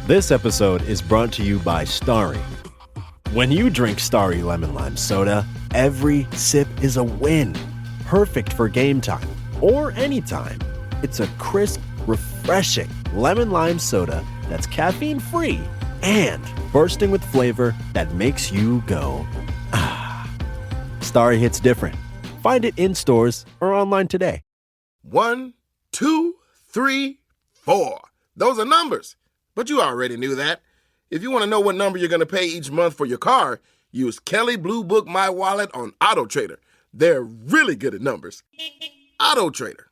This episode is brought to you by Starry. When you drink Starry Lemon Lime Soda, every sip is a win. Perfect for game time or anytime. It's a crisp, refreshing lemon lime soda that's caffeine-free and bursting with flavor that makes you go, ah. Starry hits different. Find it in stores or online today. 1, 2, 3, 4. Those are numbers. But you already knew that. If you want to know what number you're going to pay each month for your car, use Kelly Blue Book My Wallet on Auto Trader. They're really good at numbers. Auto Trader.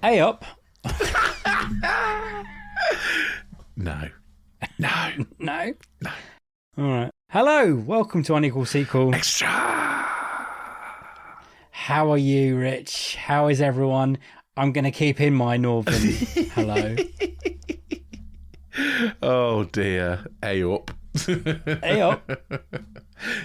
Hey up. No. No. All right. Hello. Welcome to Unequal Sequel. Extra. How are you, Rich? How is everyone? I'm going to keep in my northern hello. Oh dear. Hey up. Hey up.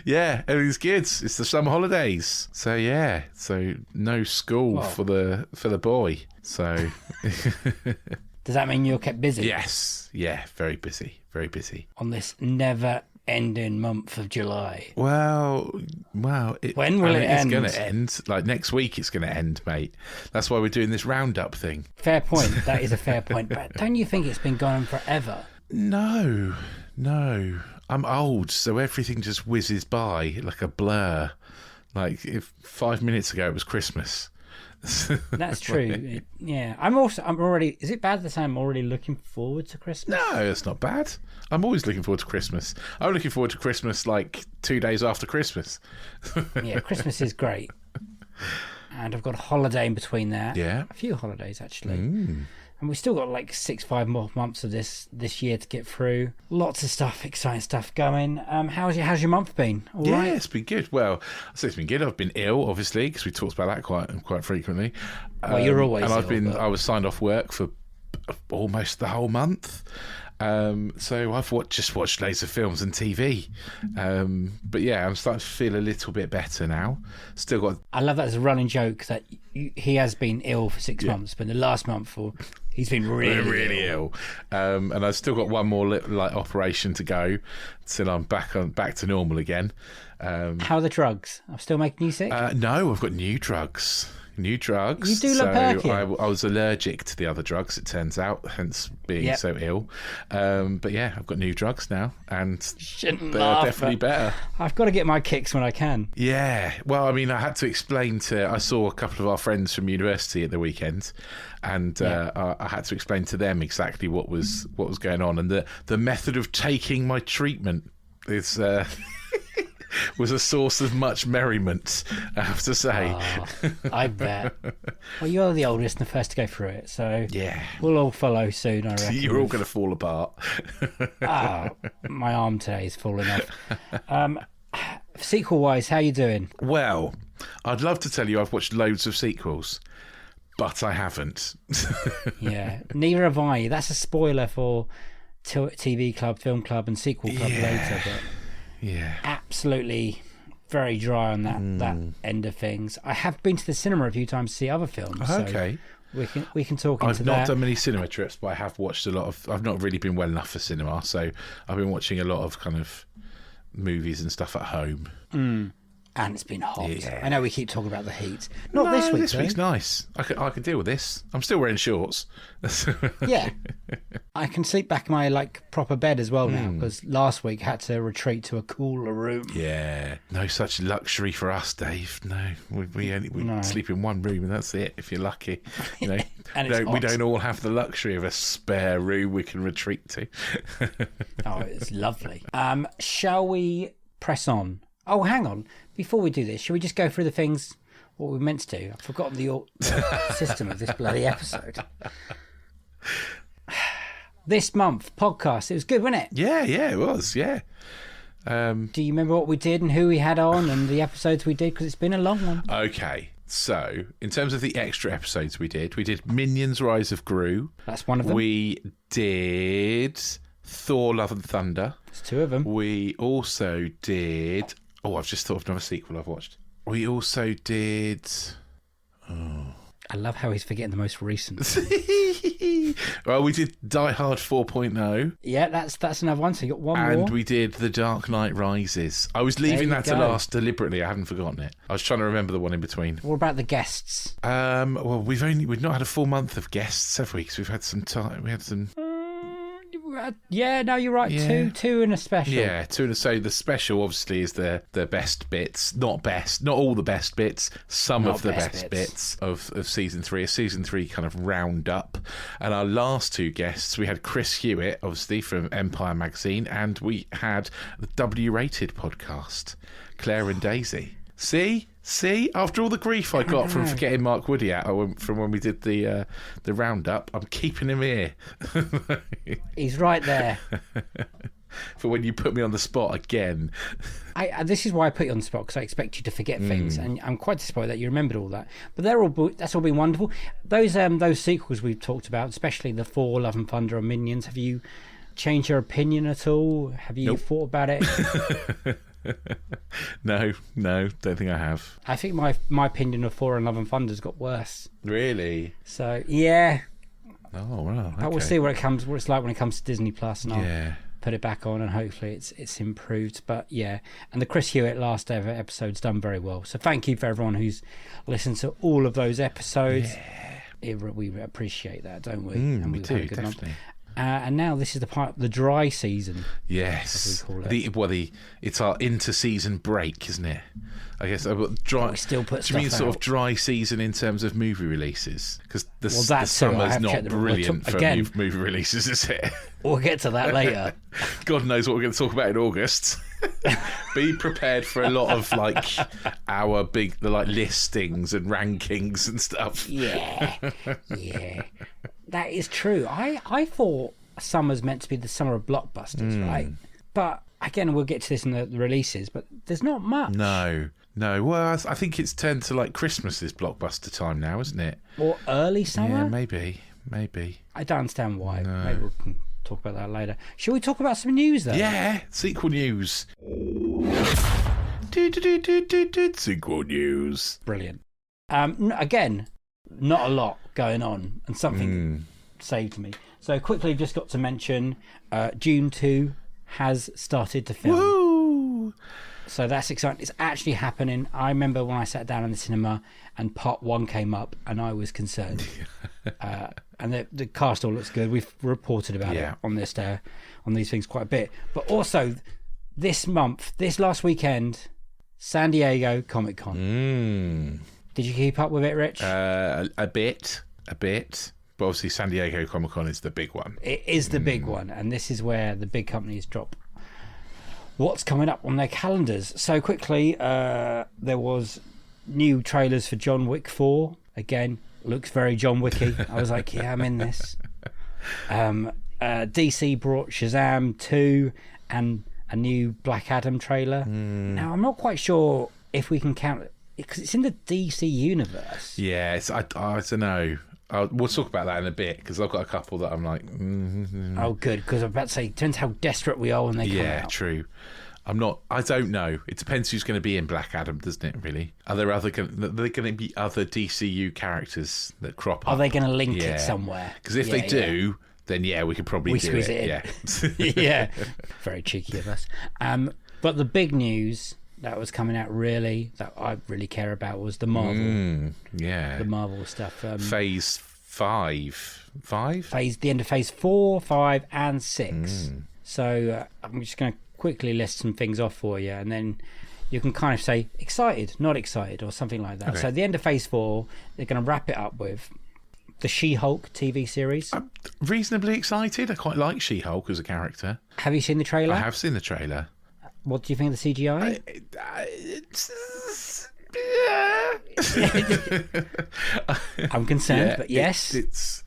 Yeah, everything's good. It's the summer holidays. So yeah. So no school for the boy. So Does that mean you're kept busy? yes. Yeah, very busy. Very busy. On this never-ending month of July. Well, When will it end? It's going to end. Like next week it's going to end, mate. That's why we're doing this roundup thing. Fair point. That is a fair point. But don't you think it's been going on forever? No. I'm old, so everything just whizzes by like a blur. Like if 5 minutes ago it was Christmas. That's true. Yeah. I'm already, is it bad to say I'm already looking forward to Christmas? No, it's not bad. I'm always looking forward to Christmas. I'm looking forward to Christmas like 2 days after Christmas. Yeah, Christmas is great. And I've got a holiday in between there. Yeah. A few holidays, actually. And we've still got like 5 more months of this year to get through. Lots of stuff, exciting stuff going. How's your month been? All Yeah, right? it's been good. Well, I say it's been good. I've been ill, obviously, because we talked about that quite frequently. Well, you're always and ill, I was signed off work for almost the whole month. So I've just watched loads of films and TV. But yeah, I'm starting to feel a little bit better now. Still got. I love that as a running joke that he has been ill for 6 months, but in the last month he's been really ill. And I've still got one more operation to go till I'm back to normal again. How are the drugs? I'm still making you sick? No, I've got new drugs. You do love Perkin. I was allergic to the other drugs, it turns out, hence being so ill. But yeah, I've got new drugs now, and they're definitely better. I've got to get my kicks when I can. Yeah, well, I mean, I had to explain I saw a couple of our friends from university at the weekend, and I had to explain to them exactly what was going on, and the method of taking my treatment is. Was a source of much merriment, I have to say. Oh, I bet. Well, you're the oldest and the first to go through it, so yeah, we'll all follow soon, I reckon. You're all going to fall apart. My arm today is falling off. Sequel-wise, how you doing? Well, I'd love to tell you I've watched loads of sequels, but I haven't. Yeah, neither have I. That's a spoiler for TV Club, Film Club and Sequel Club later, but... Yeah, absolutely very dry on that end of things. I have been to the cinema a few times to see other films. Okay, so we can talk into that. I've not done many cinema trips, but I have watched a lot of. I've not really been well enough for cinema, so I've been watching a lot of kind of movies and stuff at home. And it's been hot. Yeah. I know we keep talking about the heat. Not this week. This week's nice. I can deal with this. I'm still wearing shorts. Yeah. I can sleep back in my proper bed as well now, because last week I had to retreat to a cooler room. Yeah. No such luxury for us, Dave. No. We sleep in one room and that's it, if you're lucky. You know, And we don't all have the luxury of a spare room we can retreat to. Oh, it's lovely. Shall we press on? Oh, hang on. Before we do this, should we just go through the things, what we're meant to do? I've forgotten the system of this bloody episode. This month, podcast. It was good, wasn't it? Yeah, it was, yeah. Do you remember what we did and who we had on and the episodes we did? Because it's been a long one. Okay. So, in terms of the extra episodes we did Minions Rise of Gru. That's one of them. We did Thor Love and Thunder. There's two of them. We also did... Oh, I've just thought of another sequel I've watched. We also did... I love how he's forgetting the most recent. Well, we did Die Hard 4.0. Yeah, that's another one. So you got one more. And we did The Dark Knight Rises. I was leaving that to last deliberately. I hadn't forgotten it. I was trying to remember the one in between. What about the guests? Well, we've not had a full month of guests, have we? Because we've had some time. We had some. Yeah, no, you're right. Yeah. Two and a special. Yeah, two and a. So the special obviously is the best bits, not all the best bits, some of the best bits of season 3. A season 3 kind of roundup. And our last two guests, we had Chris Hewitt, obviously from Empire Magazine, and we had the W Rated podcast, Claire and Daisy. See, after all the grief I got from forgetting Mark Woody out from when we did the roundup, I'm keeping him here. He's right there. For when you put me on the spot again. This is why I put you on the spot, because I expect you to forget things, and I'm quite disappointed that you remembered all that. But that's all been wonderful. Those sequels we've talked about, especially the Thor, Love and Thunder, and Minions. Have you changed your opinion at all? Have you thought about it? No, don't think I have. I think my opinion of Thor and Love and Thunder's got worse. Really? So yeah. Oh well. Okay. But we'll see what it's like when it comes to Disney Plus, and I'll put it back on, and hopefully it's improved. But yeah, and the Chris Hewitt last ever episode's done very well. So thank you for everyone who's listened to all of those episodes. Yeah. We appreciate that, don't we? And we do, definitely. And now this is the dry season. Yes, as we call it. It's our inter-season break, isn't it? I guess dry. We still put. Do you mean sort of dry season in terms of movie releases? Because the summer's not brilliant for movie releases, is it? We'll get to that later. God knows what we're going to talk about in August. Be prepared for a lot of our big listings and rankings and stuff. Yeah. That is true. I thought summer's meant to be the summer of blockbusters, right? But again, we'll get to this in the releases, but there's not much. No. Well, I think it's turned to Christmas's blockbuster time now, isn't it? Or early summer? Yeah, maybe. I don't understand why. No. Maybe we can talk about that later. Shall we talk about some news, though? Yeah, sequel news. Sequel news. Brilliant. Again, not a lot going on, and something saved me. So quickly, just got to mention Dune 2 has started to film. Woo! So that's exciting. It's actually happening. I remember when I sat down in the cinema and part 1 came up, and I was concerned. And the cast all looks good. We've reported about it on these things quite a bit. But also, this last weekend, San Diego Comic-Con. Did you keep up with it, Rich? A bit. But obviously, San Diego Comic-Con is the big one. It is the big one, and this is where the big companies drop what's coming up on their calendars. So quickly, there was new trailers for John Wick 4. Again, looks very John Wicky. I was like, yeah, I'm in this. DC brought Shazam 2 and a new Black Adam trailer. Now, I'm not quite sure if we can count it, because it's in the DC universe. Yeah, I don't know. We'll talk about that in a bit, because I've got a couple that I'm like... Oh, good, because I'm about to say, it depends how desperate we are when they come out. Yeah, true. I don't know. It depends who's going to be in Black Adam, doesn't it, really? Are there going to be other DCU characters that crop up? Are they going to link it somewhere? Because if they do, then we could probably squeeze it in. Yeah. Very cheeky of us. But the big news that was coming out that I really care about was the Marvel. The Marvel stuff. Phase 5. The end of Phase 4, 5 and 6. So I'm just going to quickly list some things off for you, and then you can kind of say excited, not excited, or something like that. Okay. So the end of Phase 4, they're going to wrap it up with the She-Hulk TV series. I'm reasonably excited. I quite like She-Hulk as a character. Have you seen the trailer? I have seen the trailer. What do you think of the CGI? I'm concerned, but yes. It's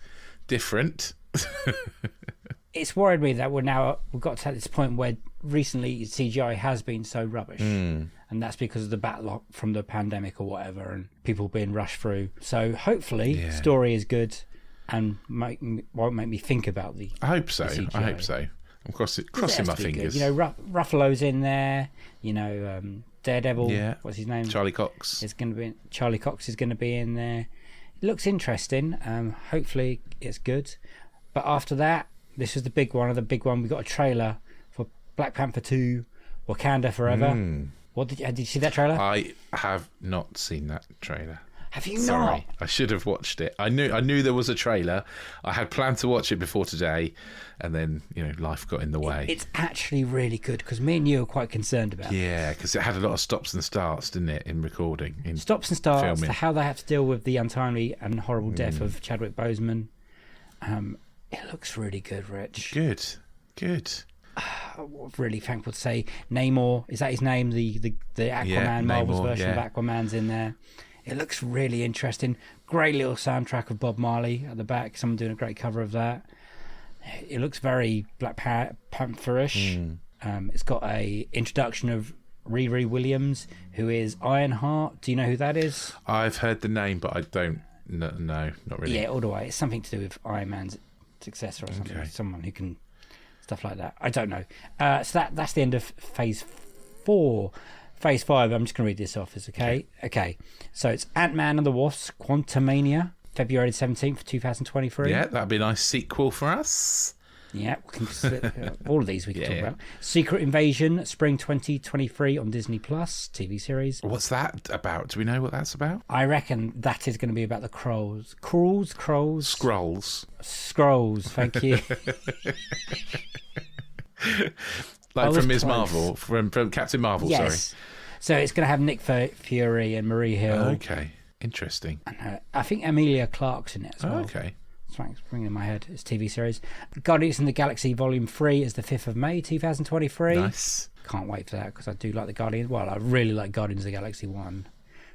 different. it's worried me that we've got to this point where recently CGI has been so rubbish, and that's because of the backlog from the pandemic or whatever, and people being rushed through. So hopefully, story is good and won't make me think about the. I hope so. the CGI. I hope so. I'm crossing my fingers. Good. You know, Ruffalo's in there. You know, Daredevil. Yeah. What's his name? Charlie Cox. Charlie Cox is going to be in there. It looks interesting. Hopefully, it's good. But after that, this was the big one. We got a trailer for Black Panther 2, Wakanda Forever. Did you see that trailer? I have not seen that trailer. Have you Sorry, not? I should have watched it. I knew there was a trailer. I had planned to watch it before today, and then life got in the way. It's actually really good because me and you are quite concerned about it. Yeah, because it had a lot of stops and starts, didn't it, in recording? Stops and starts, filming. how they have to deal with the untimely and horrible death of Chadwick Boseman. It looks really good, Rich. Good. Really thankful to say Namor, is that his name? The Aquaman, Marvel's Namor, version of Aquaman's in there. It looks really interesting. Great little soundtrack of Bob Marley at the back. Someone doing a great cover of that. It looks very Black Panther-ish. It's got a introduction of Riri Williams, who is Ironheart. Do you know who that is? I've heard the name, but I don't know. No, not really. Yeah, all the way. It's something to do with Iron Man's successor or something. Okay. Someone who can stuff like that. I don't know. So that's the end of phase 4. Phase 5, I'm just going to read this off. Is okay? Okay. So it's Ant-Man and the Wasp, Quantumania, February 17th, 2023. Yeah, that'd be a nice sequel for us. Yeah, we can all of these we can talk about. Secret Invasion, spring 2023 on Disney Plus TV series. What's that about? Do we know what that's about? I reckon that is going to be about the Skrulls. Scrolls. Thank you. Like from Ms. close. Marvel, from Captain Marvel. Yes. Sorry. So it's going to have Nick Fury and Marie Hill. Okay, interesting. And I think Emilia Clarke's in it as well. Okay. It's ringing in my head. It's TV series. Guardians in the Galaxy Volume 3 is the 5th of May 2023. Nice. Can't wait for that because I do like the Guardians. Well, I really like Guardians of the Galaxy 1.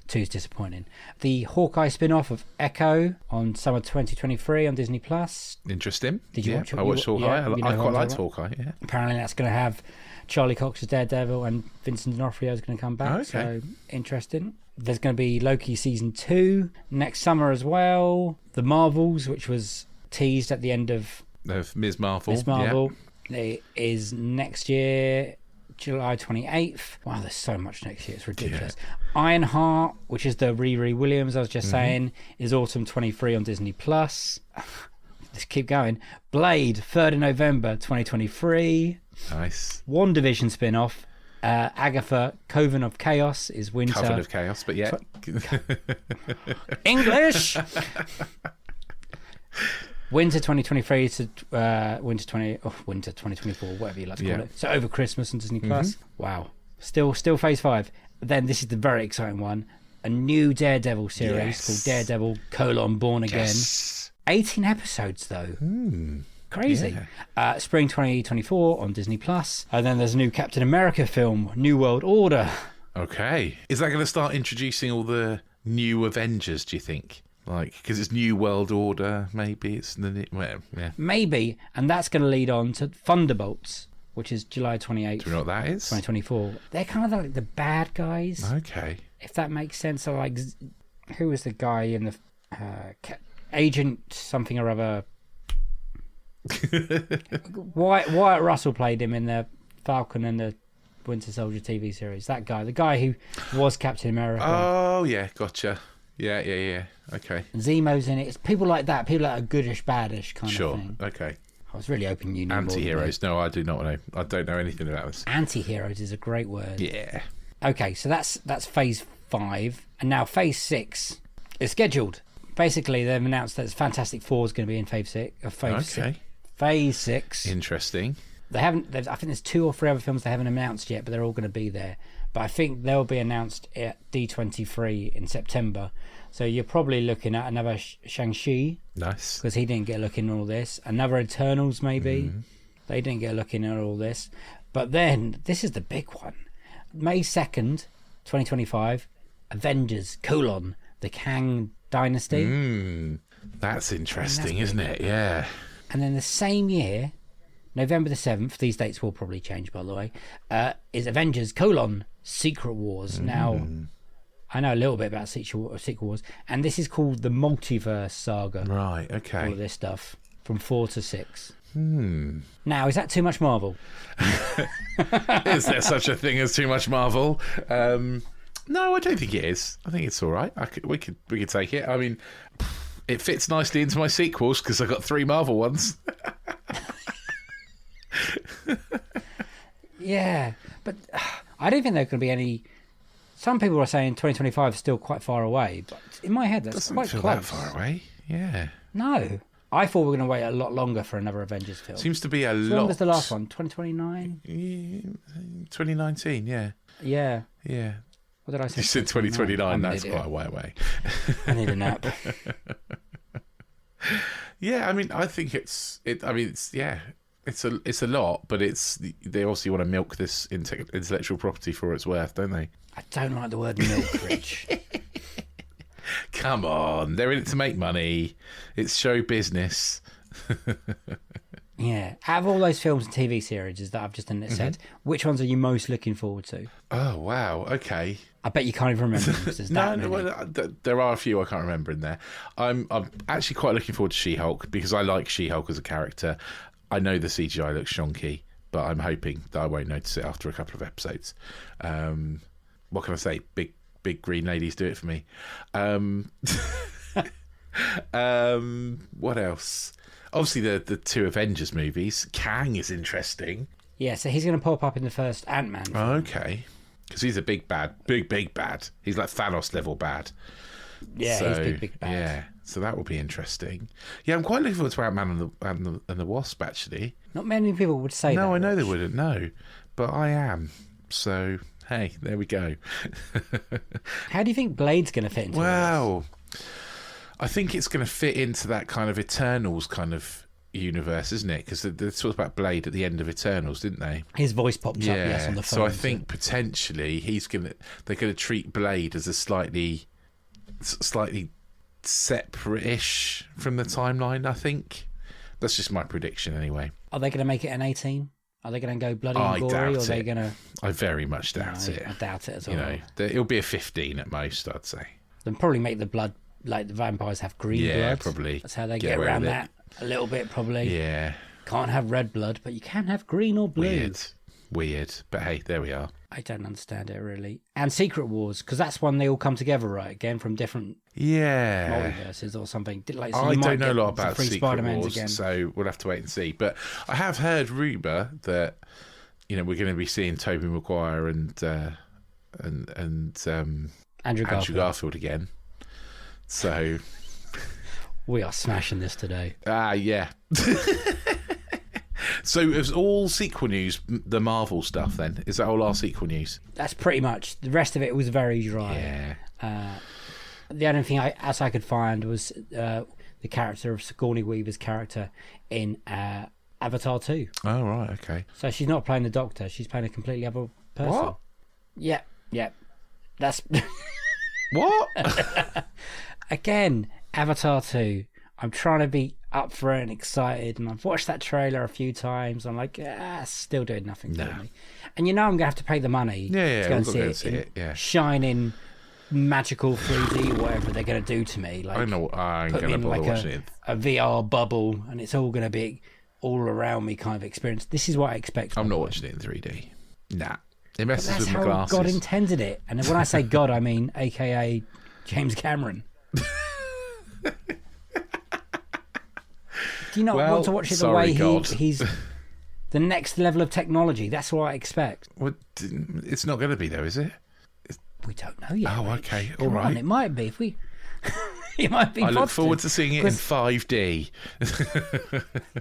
2 is disappointing. The Hawkeye spin-off of Echo on summer 2023 on Disney Plus. Interesting. Did you watch it? I watched Hawkeye. Yeah, I quite liked Hawkeye, yeah. Apparently that's going to have Charlie Cox as Daredevil and Vincent D'Onofrio is going to come back. Okay. So interesting. There's going to be Loki season 2 next summer as well. The Marvels, which was teased at the end of Ms. Marvel. Ms. Marvel, it is next year, July 28th. Wow, there's so much next year. It's ridiculous. Yeah. Ironheart, which is the Riri Williams I was just saying, is autumn 23 on Disney Plus. Let's keep going. Blade, 3rd of November 2023. Nice. WandaVision spin-off. Agatha, Coven of Chaos is winter. Coven of Chaos, but yeah. English! Winter 2023 to winter 2024, whatever you like to call it. So over Christmas on Disney Plus. Wow. Still phase 5. Then this is the very exciting one. A new Daredevil series called Daredevil: Born Again. Yes. 18 episodes though. Crazy. Yeah. Spring 2024 on Disney Plus. And then there's a new Captain America film, New World Order. Okay. Is that going to start introducing all the new Avengers, do you think? Like, because it's New World Order, maybe it's Maybe, and that's going to lead on to Thunderbolts, which is July 28th. Do you know what that is? 2024. They're kind of like the bad guys. Okay. If that makes sense. So like, who was the guy in the Agent something or other? Wyatt Russell played him in the Falcon and the Winter Soldier TV series. That guy, the guy who was Captain America. Oh yeah, gotcha. Yeah. Okay. Zemo's in it. It's people like that. People that are goodish, baddish kind of thing. Sure. Okay. I was really hoping you knew more than Anti-heroes. No, I do not know. I don't know anything about this. Anti-heroes is a great word. Yeah. Okay, so that's phase 5, and now phase 6 is scheduled. Basically, they've announced that Fantastic Four is going to be in phase 6. Phase 6. Interesting. They haven't. I think there's 2 or 3 other films they haven't announced yet, but they're all going to be there. But I think they'll be announced at D23 in September. So you're probably looking at another Shang-Chi. Nice. Because he didn't get a look in all this. Another Eternals, maybe. They didn't get a look in all this. But then, this is the big one. May 2nd, 2025, Avengers, the Kang Dynasty. That's interesting, isn't it? Yeah. And then the same year, November the 7th, these dates will probably change, by the way, is Avengers: Secret Wars. Now, I know a little bit about Secret Wars, and this is called the Multiverse Saga. Right, okay. All of this stuff, from 4 to 6. Now, is that too much Marvel? Is there such a thing as too much Marvel? No, I don't think it is. I think it's all right. We could take it. I mean, it fits nicely into my sequels because I've got 3 Marvel ones. Yeah, but I don't think there can be any. Some people are saying 2025 is still quite far away, but in my head, that's Doesn't quite feel close. that far away. Yeah. No, I thought we were going to wait a lot longer for another Avengers film. Seems to be a As lot. long as the last one, 2029. 2019, yeah. Yeah. Yeah. What did I say? You said 2029. I'm an That's idiot. quite a way away. I need a nap. Yeah, I mean, I think it's a lot, but they obviously want to milk this intellectual property for its worth, don't they? I don't like the word milk, Rich. Come on, they're in it to make money. It's show business. Yeah. Out of all those films and TV series that I've just said, which ones are you most looking forward to? Oh wow, okay. I bet you can't even remember them because there's that many. Well, there are a few I can't remember in there. I'm actually quite looking forward to She-Hulk because I like She-Hulk as a character. I know the CGI looks shonky, but I'm hoping that I won't notice it after a couple of episodes. What can I say? Big green ladies do it for me. What else? Obviously, the 2 Avengers movies. Kang is interesting. Yeah, so he's going to pop up in the first Ant-Man film. Okay. Because he's a big bad. Big bad. He's like Thanos level bad. Yeah, So, he's big bad. Yeah, so that will be interesting. Yeah, I'm quite looking forward to Ant-Man and the Wasp, actually. Not many people would say that. No, I know they Rich. wouldn't, no. But I am. So, hey, there we go. How do you think Blade's going to fit into all Well, I think it's going to fit into that kind of Eternals kind of universe, isn't it? Because they talked about Blade at the end of Eternals, didn't they? this? His voice popped up, yes, on the phone. So I think potentially they're going to treat Blade as a slightly separate-ish from the timeline, I think. That's just my prediction anyway. Are they going to make it an 18? Are they going to go bloody and I gory? doubt Or are they it. going to... I very much doubt it. I doubt it as well. It'll be a 15 at most, I'd say. They'll probably make the blood... Like the vampires have green Yeah, blood. probably. That's how they Get get away around with it. that. A little bit, probably. Yeah, Can't have red blood, but you can have green or blue. weird. But hey, there we are. I don't understand it, really. And Secret Wars, because that's when they all come together, right? Again, from different Yeah. multiverses or something. Like, so I you might don't know a get lot about some free Secret Spider-Mans Wars, again. so we'll have to wait and see. But I have heard rumour that we're going to be seeing Tobey Maguire and Andrew Andrew Garfield. Garfield again. So We are smashing this today. yeah. So it was all sequel news, the Marvel stuff. Then is that all our sequel news? That's pretty much. The rest of it was very dry. Yeah. The only thing I could find was the character of Sigourney Weaver's character in Avatar 2. Oh right, okay. So she's not playing the Doctor. She's playing a completely other person. What? Yeah. That's What? again Avatar 2. I'm trying to be up for it and excited, and I've watched that trailer a few times. I'm like, still doing nothing for me. And I'm gonna have to pay the money to go and see it. Yeah. Shining, magical 3D, whatever they're gonna do to me. Like, I know. I'm put going me to in bother like watching it. a VR bubble, and it's all gonna be all around me kind of experience. This is what I expect. I'm from not it. watching it in 3D. Nah. It But messes that's with my how glasses. God intended it. And when I say God, I mean AKA James Cameron. Do you not Well, want to watch it the sorry, way God. he's the next level of technology? That's what I expect. Well, it's not going to be though, is it? We don't know yet. Oh, Rich. okay. All Come on, right. it might be if we. It might be. I look positive. forward to seeing it in 'Cause- 5D.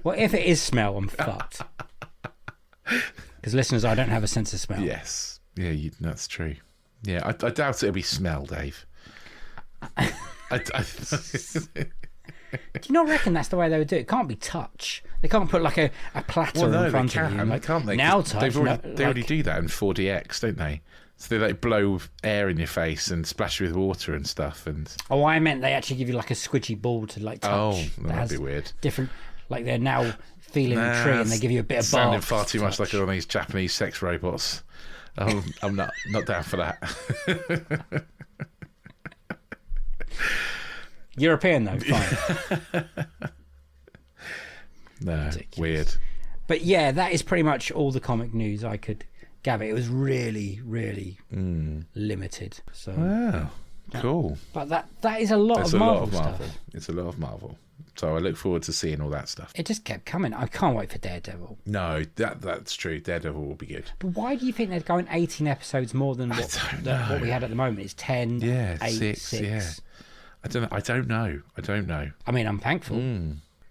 Well, if it is smell, I'm fucked. Because listeners, I don't have a sense of smell. Yes. Yeah, that's true. Yeah, I doubt it'll be smell, Dave. Do you not reckon that's the way they would do it? It can't be touch. They can't put like a platter Well, no, in they front of you. can, Like, can't they? Now 'Cause touch. they already do that in 4DX, don't they? So they like blow air in your face and splash you with water and stuff. And Oh, I meant they actually give you like a squidgy ball to like touch. oh, that that'd has be weird. Different, like they're now feeling a tree and they give you a bit of sounding bark. far too much touch. like one of these Japanese sex robots. I'm not down for that. European though, fine. No, Ridiculous. weird. But yeah, that is pretty much all the comic news I could gather. It was really, really limited. So, Wow, cool. but that is a lot It's of a lot Marvel of Marvel. stuff. It's a lot of Marvel. So I look forward to seeing all that stuff. It just kept coming. I can't wait for Daredevil. No, that's true. Daredevil will be good. But why do you think they're going 18 episodes more than what we had at the moment? It's 10, Yeah, 8, 6. Yeah, I don't know. I mean, I'm thankful.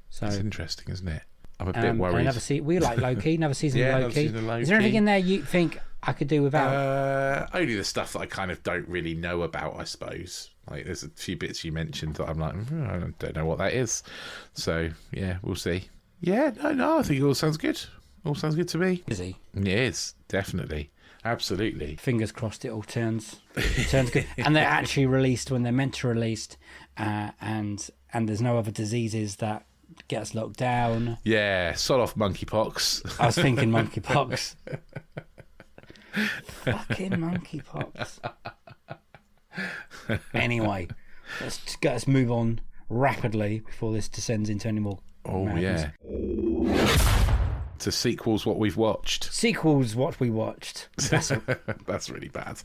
So It's interesting, isn't it? I'm a bit worried. we like Loki. Another season Yeah, of another Loki. season of Is there anything Loki. in there you think I could do without? Only the stuff that I kind of don't really know about, I suppose. Like, there's a few bits you mentioned that I'm like, I don't know what that is. So, yeah, we'll see. Yeah, no, I think it all sounds good. All sounds good to me. Is he? It is, definitely. Absolutely. Fingers crossed it all turns good. And they're actually released when they're meant to released, and there's no other diseases that get us locked down. Yeah, sod off monkeypox. I was thinking monkeypox. Fucking monkeypox. Anyway, let's move on rapidly before this descends into any more. Oh, madness. yeah. To sequels, what we've watched. Sequels, what we watched. That's really bad.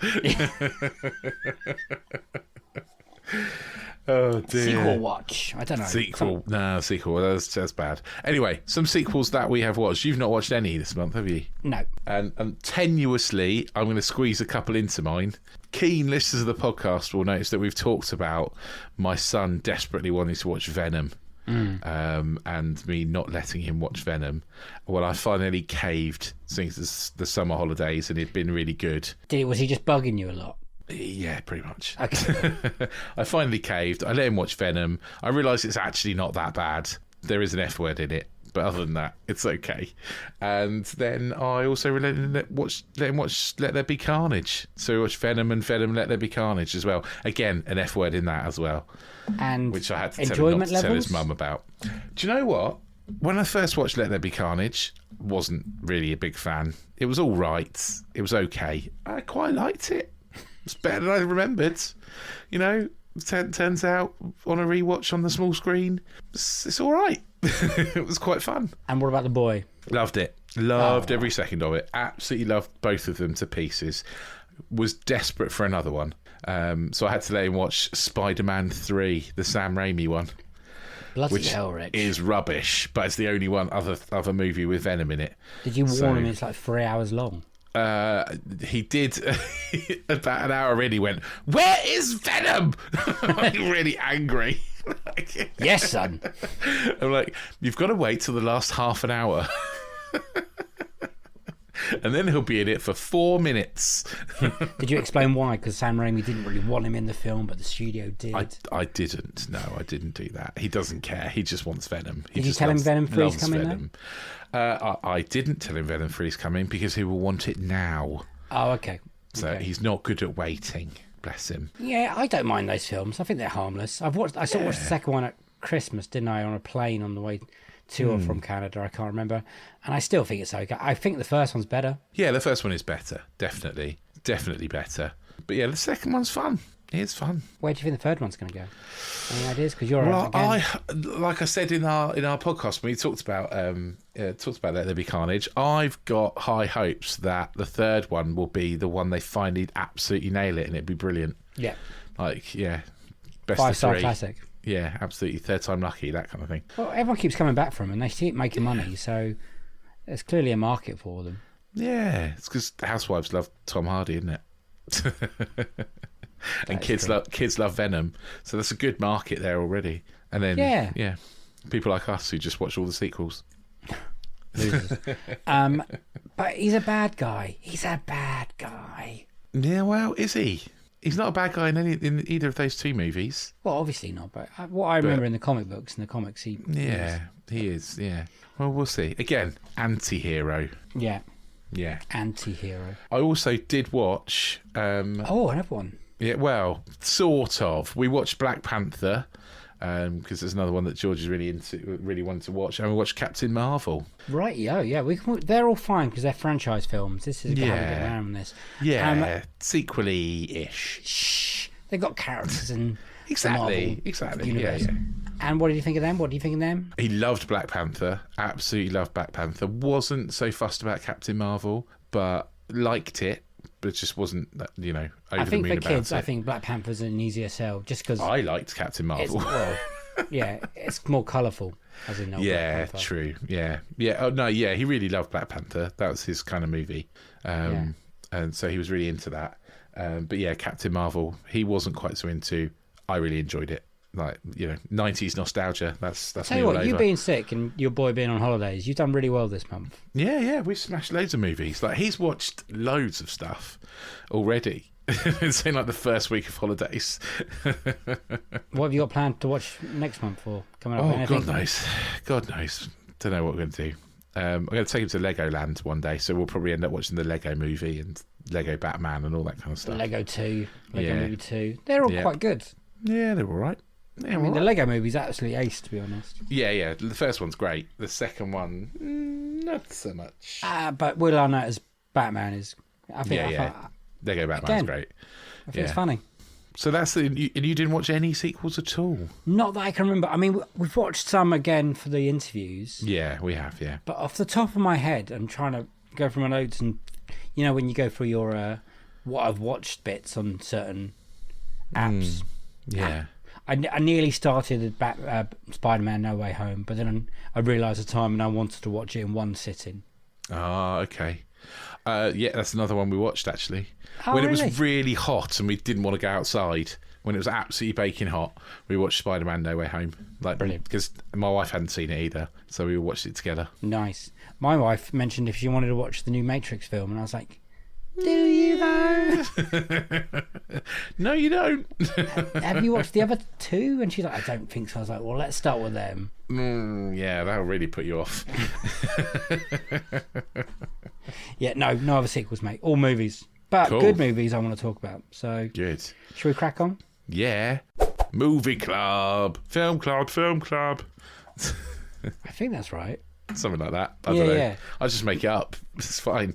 Oh, dear. Sequel watch. I don't know. Sequel. No, sequel. That's bad. Anyway, some sequels that we have watched. You've not watched any this month, have you? No. And tenuously, I'm going to squeeze a couple into mine. Keen listeners of the podcast will notice that we've talked about my son desperately wanting to watch Venom. And me not letting him watch Venom. Well, I finally caved since the summer holidays, and it'd been really good. Was he just bugging you a lot? Yeah, pretty much. Okay. I finally caved. I let him watch Venom. I realised it's actually not that bad. There is an F word in it, but other than that, it's okay. And then I also let him watch Let There Be Carnage. So we watched Venom and Venom Let There Be Carnage as well. Again, an F word in that as well. And Which I had to tell him not to tell his mum about. Do you know what? When I first watched Let There Be Carnage, wasn't really a big fan. It was all right. It was okay. I quite liked it. It's better than I remembered. You know, turns out on a rewatch on the small screen, it's all right. It was quite fun. what about the boy? Loved it. Loved every second of it. Absolutely loved both of them to pieces. Was desperate for another one. So I had to let him watch Spider-Man 3, the Sam Raimi one. Bloody Which hell, Rich. is rubbish, but it's the only one other movie with Venom in it. Did you warn him it's like 3 hours long? He did. About an hour in, he went, "Where is Venom?" Like, really angry. Yes, son. I'm like, you've got to wait till the last half an hour. And then he'll be in it for 4 minutes. Did you explain why? Because Sam Raimi didn't really want him in the film, but the studio did. I didn't. No, I didn't do that. He doesn't care. He just wants Venom. Did you tell him Venom 3's coming Venom. I didn't tell him Venom 3's coming because he will want it now. Oh, okay. So he's not good at waiting. Bless him. Yeah, I don't mind those films. I think they're harmless. I watched the second one at Christmas, didn't I, on a plane on the way to or from Canada, I can't remember. And I still think it's okay. I think the first one's better. Yeah, the first one is better. Definitely better. But yeah, the second one's fun. It is fun. Where do you think the third one's going to go? Any ideas? Because you're Well, again. like I said in our podcast when we talked about Let There Be Carnage, I've got high hopes that the third one will be the one they finally absolutely nail it and it'd be brilliant. Yeah. Like, yeah, best 5-star of 3. classic. Yeah, absolutely. Third time lucky, that kind of thing. Well, everyone keeps coming back from them and they keep making money, so there's clearly a market for them. Yeah, it's because housewives love Tom Hardy, isn't it? And kids love Venom, so that's a good market there already. And then yeah, people like us who just watch all the sequels. Losers. But he's a bad guy. Yeah, well, is he? He's not a bad guy in either of those two movies. Well, obviously not, but what I remember in the comic books, in the comics, he is. Yeah. Well, we'll see. Again, anti-hero. Yeah. Yeah. Anti-hero. I also did watch. Another one. Yeah, well, sort of. We watched Black Panther, because there's another one that George is really wanted to watch. And we watched Captain Marvel. Right, yeah. They're all fine because they're franchise films. This is how we get around this. Yeah, sequely-ish. Shh. They've got characters in Exactly. the Marvel universe. Yeah. And what did you think of them? He loved Black Panther. Absolutely loved Black Panther. Wasn't so fussed about Captain Marvel, but liked it. But just wasn't, over the moon about it. I think for kids, I think Black Panther's an easier sell just because I liked Captain Marvel. It's more colourful, as in Black Panther. True. Yeah. Oh no, yeah. He really loved Black Panther. That was his kind of movie, and so he was really into that. But yeah, Captain Marvel, he wasn't quite so into. I really enjoyed it. 90s nostalgia. That's Tell you what, you being sick and your boy being on holidays, you've done really well this month. Yeah, we've smashed loads of movies. Like, he's watched loads of stuff already. It's in like the first week of holidays. What have you got planned to watch next month or coming up? God knows. Don't know what we're going to do. I'm going to take him to Legoland one day, so we'll probably end up watching the Lego movie and Lego Batman and all that kind of stuff. Lego Movie 2. They're all quite good. Yeah, they're all right. Yeah, the Lego movie's absolutely ace, to be honest. Yeah. The first one's great. The second one, not so much. But Will Arnett as Batman is... I think Lego Batman's great. I think it's funny. So that's and you didn't watch any sequels at all? Not that I can remember. I mean, we've watched some again for the interviews. Yeah, we have, yeah. But off the top of my head, I'm trying to go through my notes and, when you go through your what I've watched bits on certain apps. Yeah. I nearly started Spider-Man No Way Home, but then I realised the time and I wanted to watch it in one sitting. Ah, okay. That's another one we watched, actually. Oh, when really? it was really hot and we didn't want to go outside, when it was absolutely baking hot, we watched Spider-Man No Way Home. Brilliant. Because my wife hadn't seen it either, so we watched it together. Nice. My wife mentioned if she wanted to watch the new Matrix film, and I was like, do you though? No, you don't. Have you watched the other two? And she's like, I don't think so. I was like, well, let's start with them. Yeah, that'll really put you off. Yeah, no other sequels, mate. All movies. But Cool. Good movies I want to talk about. So, Good. should we crack on? Yeah. Movie club. Film club. I think that's right. Something like that. I don't know. Yeah. I'll just make it up. It's fine.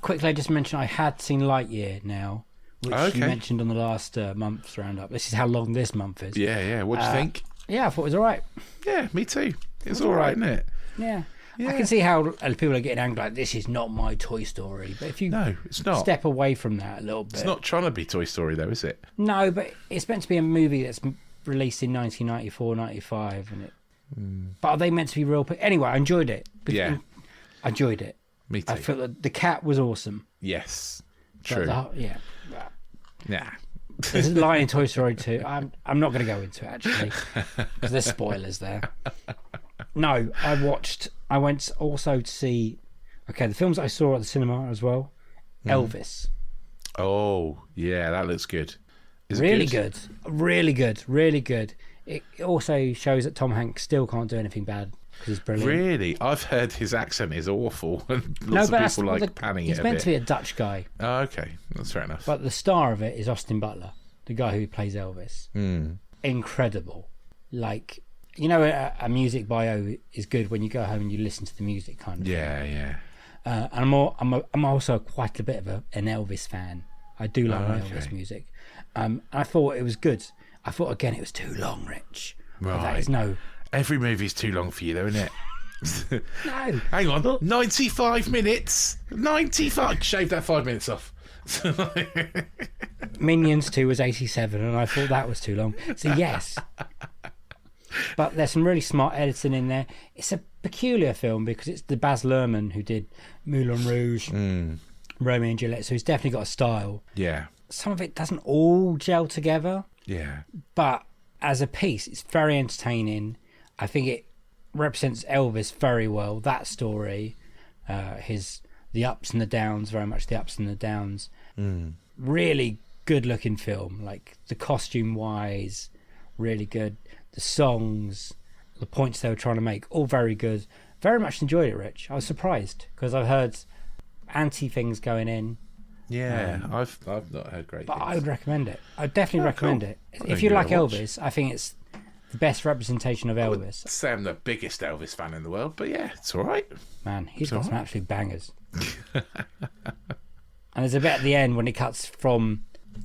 Quickly, I just mentioned I had seen Lightyear now, which you mentioned on the last month's roundup. This is how long this month is. Yeah. What do you think? Yeah, I thought it was all right. Yeah, me too. It's all right, isn't it? Yeah. I can see how people are getting angry, like, this is not my Toy Story. But if you No, it's not. step away from that a little bit. It's not trying to be Toy Story, though, is it? No, but it's meant to be a movie that's released in 1994, 95. But are they meant to be real? Anyway, I enjoyed it. Yeah. I enjoyed it. Me too. I felt that the cat was awesome. Yes. But True. yeah. Nah. There's a line in Toy Story 2. I'm not going to go into it, actually, because there's spoilers there. No, I went also to see, the films I saw at the cinema as well. Elvis. Oh, yeah, that looks good. Is it Really good. Really good. It also shows that Tom Hanks still can't do anything bad because he's brilliant. Really? I've heard his accent is awful. And No, lots but of people like panning it he's a meant bit. to be a Dutch guy, Oh, okay. That's fair enough. but the star of it is Austin Butler, the guy who plays Elvis. Incredible. Like, a music bio is good when you go home and you listen to the music kind of thing. Yeah. And I'm also quite a bit of an Elvis fan. I do like Elvis music. I thought it was good. I thought, again, it was too long, Rich. But that is no... Every movie's too long for you, though, isn't it? No. Hang on. 95 minutes? 95? Shave that 5 minutes off. Minions 2 was 87, and I thought that was too long. So, yes. But there's some really smart editing in there. It's a peculiar film because it's the Baz Luhrmann who did Moulin Rouge, Romeo and Juliet, so he's definitely got a style. Yeah. Some of it doesn't all gel together, Yeah. but as a piece, it's very entertaining. I think it represents Elvis very well, that story, the ups and the downs, very much the ups and the downs. Really good looking film, like the costume wise, really good. The songs, the points they were trying to make, all very good. Very much enjoyed it, Rich. I was surprised because I've heard anti things going in. Yeah, I've not heard great But things. I would recommend it. I'd definitely recommend cool. it. I'll If give you it a like watch. Elvis, I think it's the best representation of Elvis. Say I'm the biggest Elvis fan in the world, but yeah, it's all right. Man, he's got all some right. absolute bangers. And there's a bit at the end when it cuts from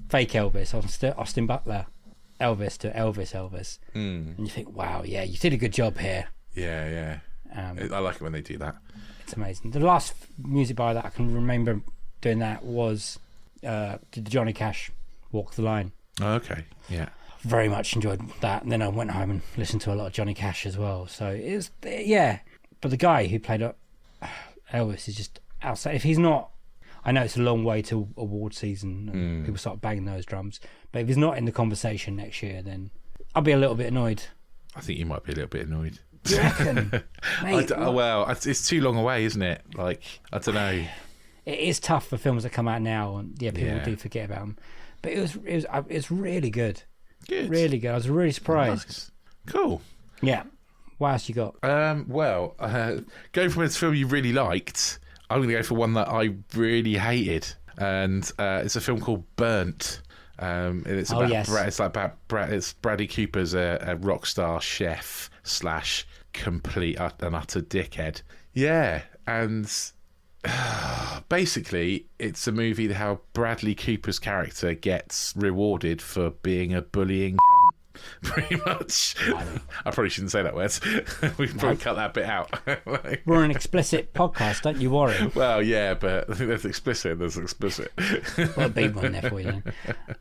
fake Elvis, Austin Butler Elvis to Elvis. And you think, wow, yeah, you did a good job here. Yeah. I like it when they do that. It's amazing. The last music bar that I can remember doing that was did the Johnny Cash Walk the Line. Oh, okay, yeah. Very much enjoyed that, and then I went home and listened to a lot of Johnny Cash as well. So it's but the guy who played Elvis is just outside. If he's not, I know it's a long way to award season and people start banging those drums, but if he's not in the conversation next year, then I'll be a little bit annoyed. I think you might be a little bit annoyed. You reckon? Mate, Well, it's too long away, isn't it? Like, I don't know. it is tough for films that come out now, and people Yeah. do forget about them. But it's really good. Good. Really good. I was really surprised. Nice. Cool. Yeah. What else you got? Going from a film you really liked, I'm going to go for one that I really hated, and it's a film called Burnt. And it's about it's Bradley Cooper's a rock star chef / complete and utter dickhead. Yeah, and basically it's a movie how Bradley Cooper's character gets rewarded for being a bullying cunt. Pretty much. I probably shouldn't say that word. We can probably cut that bit out. We're an explicit podcast, don't you worry. Well, yeah, but I think there's explicit. Well, a big one there for you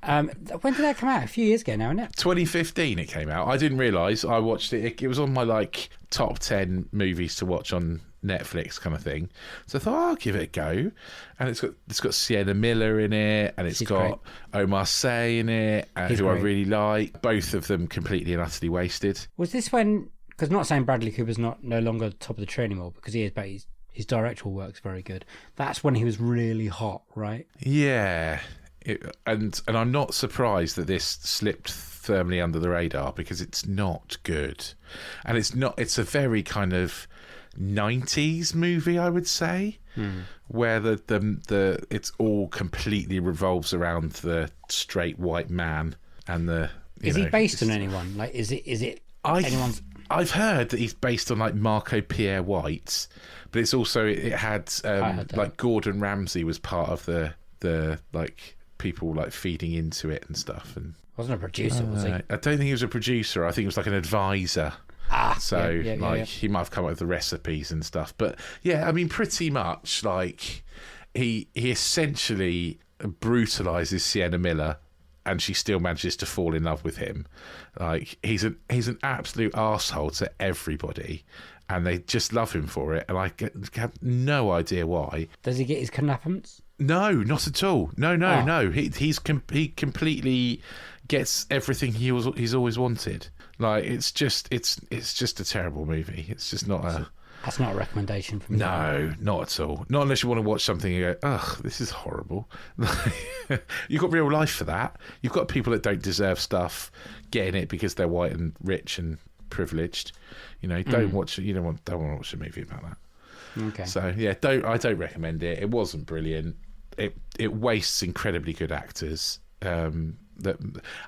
then. When did that come out? A few years ago now, isn't it? 2015 it came out. I didn't realise. I watched it. It was on my top 10 movies to watch on Netflix kind of thing. So I thought, I'll give it a go. And it's got Sienna Miller in it, and it's got Omar Sy in it, who I really like. Both of them completely and utterly wasted. Was this when? Because not saying Bradley Cooper's no longer top of the tree anymore, because he is, but his directorial work's very good. That's when he was really hot, right? Yeah. And I'm not surprised that this slipped firmly under the radar, because it's not good. And it's a very kind of 90s movie, I would say, where the it's all completely revolves around the straight white man and the. Is he based on anyone? Like, is it anyone's? I've heard that he's based on Marco Pierre White, but it's also it had Gordon Ramsay was part of the people feeding into it and stuff, and Wasn't a producer, was he? I don't think he was a producer. I think he was an advisor. He might have come up with the recipes and stuff. But yeah, I mean, pretty much he essentially brutalizes Sienna Miller, and she still manages to fall in love with him. He's an absolute arsehole to everybody, and they just love him for it. And I have no idea why. Does he get his comeuppance? No, not at all. No. He completely gets everything he's always wanted. It's just a terrible movie. It's just not a. That's not a recommendation from me. No, not at all. Not unless you want to watch something and go, ugh, this is horrible. You've got real life for that. You've got people that don't deserve stuff getting it because they're white and rich and privileged. Don't watch it. You don't want to watch a movie about that. Okay. So yeah, I don't recommend it. It wasn't brilliant. It wastes incredibly good actors. That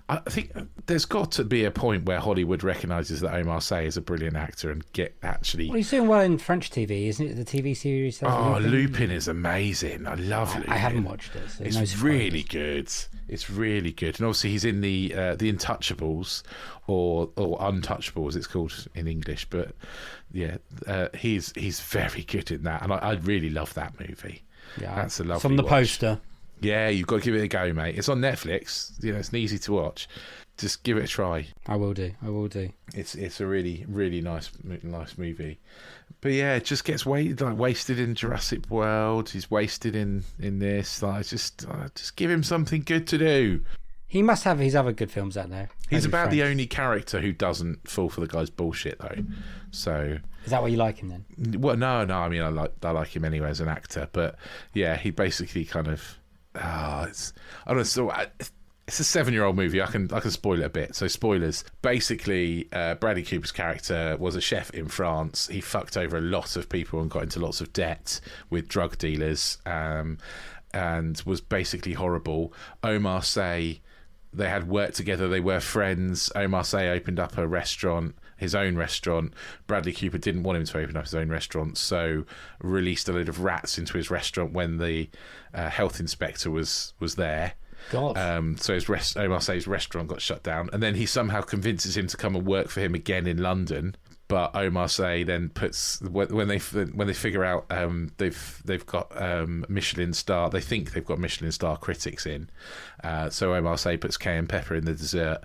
I think there's got to be a point where Hollywood recognises that Omar Sy is a brilliant actor and get actually. Well, he's doing well in French TV, isn't it? The TV series. Lupin is amazing. I love Lupin. I haven't watched it. So it's really good. It's really good, and obviously he's in the Untouchables or Untouchable as it's called in English. But yeah, he's very good in that, and I really love that movie. Yeah, that's a lovely. From the watch. poster. Yeah, you've got to give it a go, mate. It's on Netflix. It's easy to watch. Just give it a try. I will do. It's a really, really nice movie. But yeah, it just gets wasted in Jurassic World. He's wasted in this. Just give him something good to do. He must have his other good films out there. He's about the only character who doesn't fall for the guy's bullshit, though. So is that why you like him then? Well, no. I mean, I like him anyway as an actor. But yeah, he basically kind of. It's a 7-year-old movie. I can spoil it a bit. So spoilers. Basically, Bradley Cooper's character was a chef in France. He fucked over a lot of people and got into lots of debt with drug dealers. and was basically horrible. Omar Sy, they had worked together, they were friends. Omar Sy opened up a restaurant, his own restaurant. Bradley Cooper didn't want him to open up his own restaurant, so released a load of rats into his restaurant when the health inspector was there. God. So Omar Sy's restaurant got shut down, and then he somehow convinces him to come and work for him again in London. But Omar Sy then puts, when they figure out they've got Michelin star, they think they've got Michelin star critics in. So Omar Sy puts cayenne pepper in the dessert,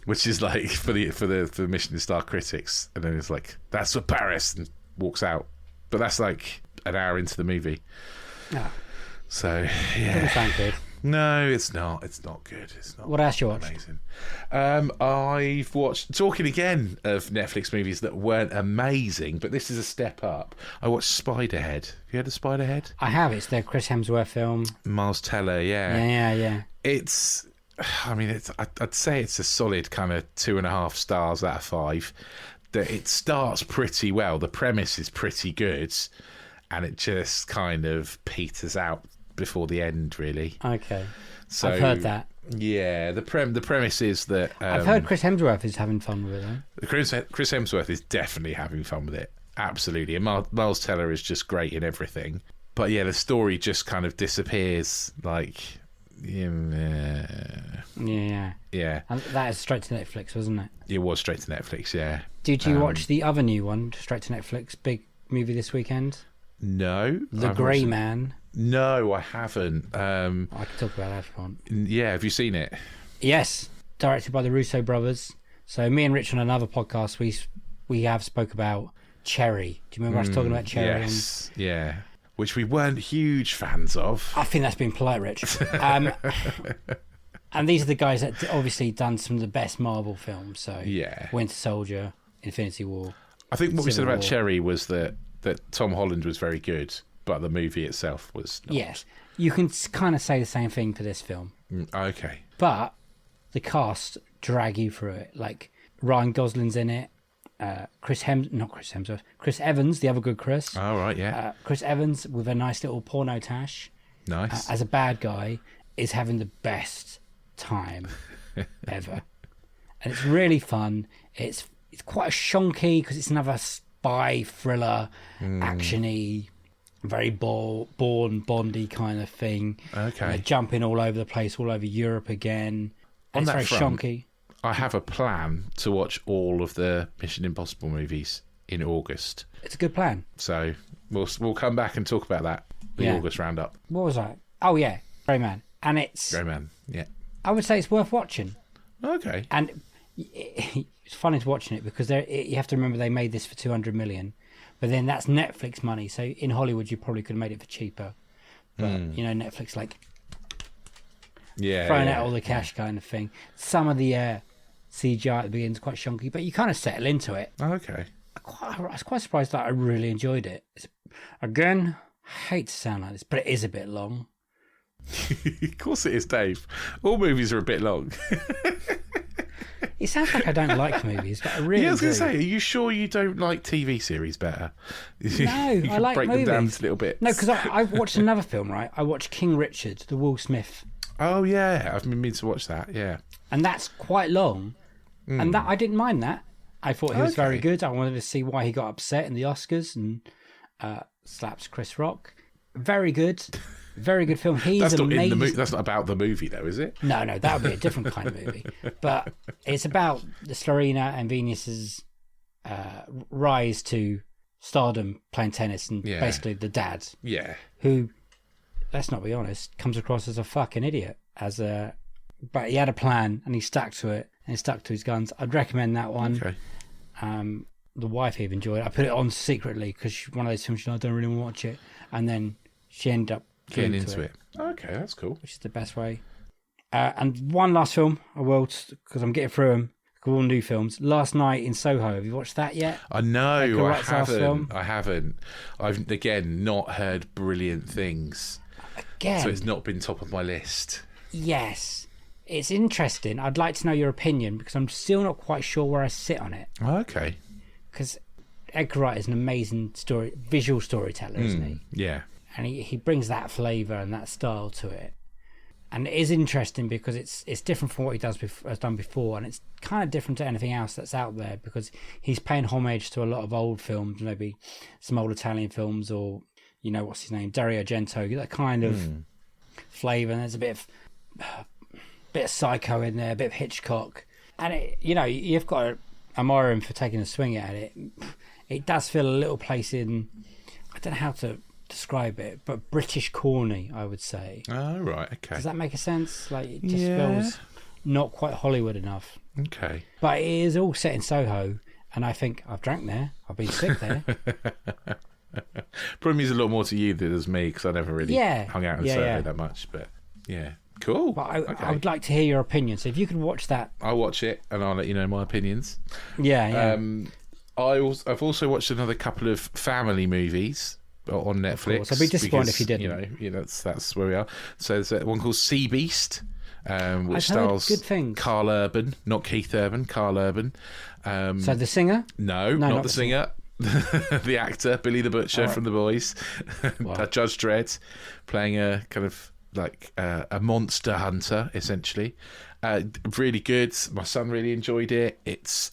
which is like for the Michelin star critics, and then it's like, that's for Paris, and walks out. But that's like an hour into the movie. Ah, So yeah, doesn't sound good. no, it's not. It's not good. It's not. What else you watched? Amazing. I've watched, talking again of Netflix movies that weren't amazing, but this is a step up. I watched Spiderhead. Have you heard of Spiderhead? I have. It's the Chris Hemsworth film. Miles Teller, Yeah. It's, I mean, I'd say it's a solid kind of 2.5 stars out of 5. That it starts pretty well. The premise is pretty good, and it just kind of peters out before the end, really. Okay. So I've heard that. Yeah, the premise is that I've heard Chris Hemsworth is having fun with it, though. Chris Hemsworth is definitely having fun with it. Absolutely. And Miles Teller is just great in everything. But yeah, the story just kind of disappears. Like, Yeah. yeah, And that is straight to Netflix, wasn't it? it was straight to Netflix, yeah. Did you watch the other new one, straight to Netflix, big movie this weekend? No. The Grey Man. No, I haven't. I can talk about that if you want. Yeah, have you seen it? Yes, directed by the Russo brothers. So me and Rich on another podcast, we have spoke about Cherry. Do you remember us talking about Cherry? Yes, yeah. Which we weren't huge fans of. I think that's been polite, Rich. And these are the guys that obviously done some of the best Marvel films. So Yeah. Winter Soldier, Infinity War. I think what we said Civil about War. Cherry was that Tom Holland was very good, but the movie itself was not. Yes, you can kind of say the same thing for this film. Okay. But the cast drag you through it. Like Ryan Gosling's in it. Chris Evans, the other good Chris. All right, yeah. Chris Evans with a nice little porno tash Nice. as a bad guy is having the best time ever, and it's really fun. It's quite a shonky because it's another spy thriller, actiony, very Bourne Bondy kind of thing. Okay. And they're jumping all over the place, all over Europe again. On And it's that very front, shonky. I have a plan to watch all of the Mission Impossible movies in August. It's a good plan. So we'll come back and talk about that, the Yeah. August roundup. What was that? Oh yeah, Grey Man, and it's. Great man. Yeah. I would say it's worth watching. Okay. And it's funny to watching it because you have to remember they made this for 200 million, but then that's Netflix money. So in Hollywood, you probably could have made it for cheaper. But you know, Netflix like Yeah. throwing yeah. out all the cash kind of thing. Some of the CGI at the beginning is quite shonky, but you kind of settle into it. Okay. I was quite surprised that I really enjoyed it. Again, I hate to sound like this, but it is a bit long. Of course it is, Dave. All movies are a bit long. It sounds like I don't like movies, but I really Yeah, I was going do. to say, are you sure you don't like TV series better? No, You I can like break movies. them down into little bits. No, because I watched another film, right? I watched King Richard, the Will Smith, Oh, yeah. I've been meaning to watch that, yeah. and that's quite long. And that I didn't mind that. I thought he was very Okay. good. I wanted to see why he got upset in the Oscars and slaps Chris Rock. Very good. Very good film. He's That's not amazing. in the movie. That's not about the movie, though, is it? No, that would be a different kind of movie. But it's about the Serena and Venus's rise to stardom playing tennis, and Yeah. basically the dad, Yeah. who, let's not be honest, comes across as a fucking idiot. But he had a plan and he stuck to it and he stuck to his guns. I'd recommend that one. Okay. The wife even enjoyed it. I put it on secretly because one of those films, I don't really want to watch it, and then she ended up Getting glued into to it. Okay, that's cool. which is the best way. And one last film I will, because I'm getting through them, all new films. Last Night in Soho. Have you watched that yet? I know, Edgar I Wright's last film? haven't. I've, again, not heard brilliant things. Again, So it's not been top of my list. yes. It's interesting. I'd like to know your opinion because I'm still not quite sure where I sit on it. Okay. Because Edgar Wright is an amazing visual storyteller, isn't he? Yeah. and he brings that flavour and that style to it. And it is interesting because it's different from what he has done before, and it's kind of different to anything else that's out there because he's paying homage to a lot of old films, maybe some old Italian films, or what's his name, Dario Argento, that kind of flavour. And there's a bit of Psycho in there, a bit of Hitchcock, and you've got to admire him for taking a swing at it. It does feel a little place in, I don't know how to describe it, but British corny, I would say. Oh, right, okay. Does that make a sense? Like, it just feels not quite Hollywood enough. Okay. But it is all set in Soho, and I think I've drank there, I've been sick there. Probably means a lot more to you than it does me, because I never really hung out in Soho that much, but yeah. Cool. But I would like to hear your opinion, so if you could watch that. I'll watch it, and I'll let you know my opinions. Yeah. I've also watched another couple of family movies on Netflix. I'd be disappointed if you didn't. That's where we are. So there's one called Sea Beast, which stars good things. Carl Urban, not Keith Urban, Carl Urban. So the singer? No, not the singer. The actor, Billy the Butcher from The Boys. Wow. Judge Dredd, playing a kind of like a monster hunter, essentially. Really good. My son really enjoyed it. It's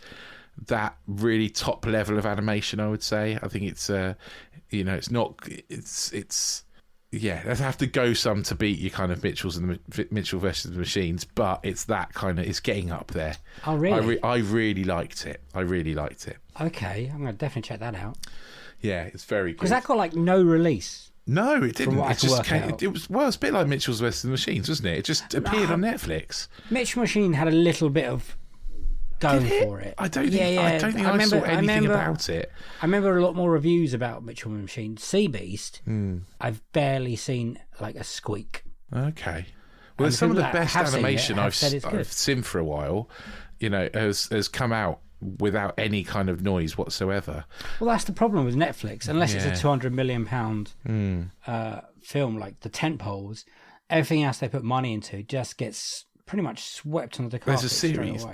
that really top level of animation, I would say. I think it's it's not, it's yeah, they'd have to go some to beat your kind of Mitchell versus the Machines, but it's that kind of, it's getting up there. Oh, really? I really liked it. Okay, I'm going to definitely check that out. Yeah, it's very good. Because that got like no release. No, it didn't. It just came. It was it's a bit like Mitchell's versus the Machines, wasn't it? It just appeared on Netflix. Mitchell Machine had a little bit of going for it. I don't think I saw anything about it. I remember a lot more reviews about Mitchell Machine. Sea Beast, I've barely seen like a squeak. Okay. Well, there's some of the best animation I've seen for a while, has come out without any kind of noise whatsoever. Well, that's the problem with Netflix. Unless it's a £200 million film, like the tentpoles, everything else they put money into just gets pretty much swept under the carpet.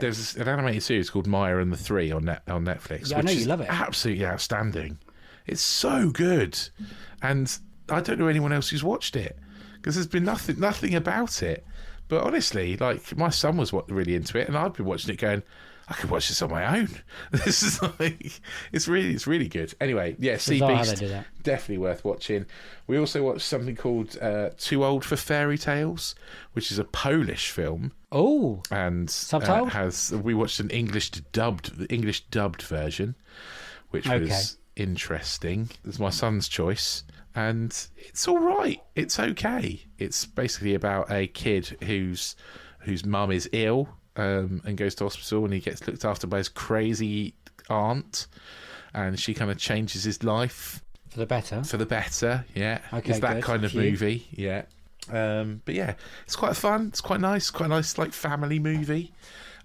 There's an animated series called Maya and the Three on Netflix. Yeah, I know you love it. Absolutely outstanding. It's so good, and I don't know anyone else who's watched it because there's been nothing about it. But honestly, like, my son was really into it, and I've been watching it going, I could watch this on my own. This is like, it's really good. Anyway, yeah, Sea Beast, definitely worth watching. We also watched something called Too Old for Fairy Tales, which is a Polish film. Oh, and subtitled? We watched an English dubbed version, which was interesting. It's my son's choice, and it's all right. It's okay. It's basically about a kid whose mum is ill. And goes to hospital, and he gets looked after by his crazy aunt, and she kind of changes his life for the better. Yeah, okay, it's that kind of movie. Yeah, but yeah, it's quite fun. It's quite nice like family movie.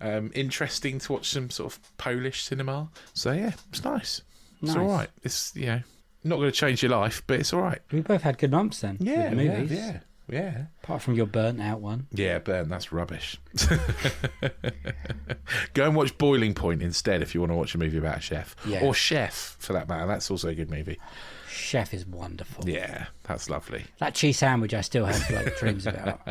Interesting to watch some sort of Polish cinema. So yeah, it's nice. It's all right. It's not going to change your life, but it's all right. We both had good months then. Yeah, with the movies. Yeah. Apart from your burnt out one. Yeah, that's rubbish. Go and watch Boiling Point instead if you want to watch a movie about a chef. Yeah. Or Chef, for that matter. That's also a good movie. Chef is wonderful. Yeah, that's lovely. That cheese sandwich I still have like dreams about.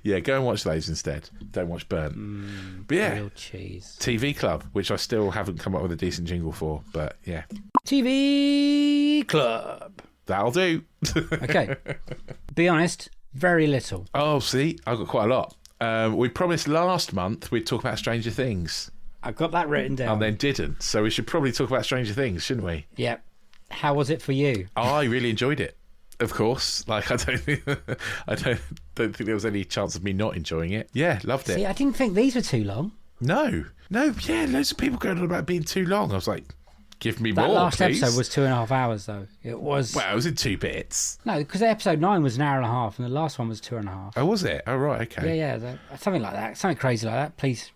Yeah, go and watch those instead. Don't watch Burnt. But yeah, real cheese. TV Club, which I still haven't come up with a decent jingle for, but yeah. TV Club. That'll do. Okay. Be honest, very little. Oh, see, I've got quite a lot. We promised last month we'd talk about Stranger Things. I've got that written down. And then didn't. So we should probably talk about Stranger Things, shouldn't we? Yep. How was it for you? I really enjoyed it. Of course. Like, I don't think there was any chance of me not enjoying it. Yeah, loved it. See, I didn't think these were too long. No, yeah, loads of people going on about being too long. I was like, give me more, That last please. episode was 2.5 hours, though. It was... Well, it was in 2 bits. No, because episode 9 was an hour and a half, and the last one was 2.5. Oh, was it? Oh, right, okay. Yeah, something like that. Something crazy like that, please.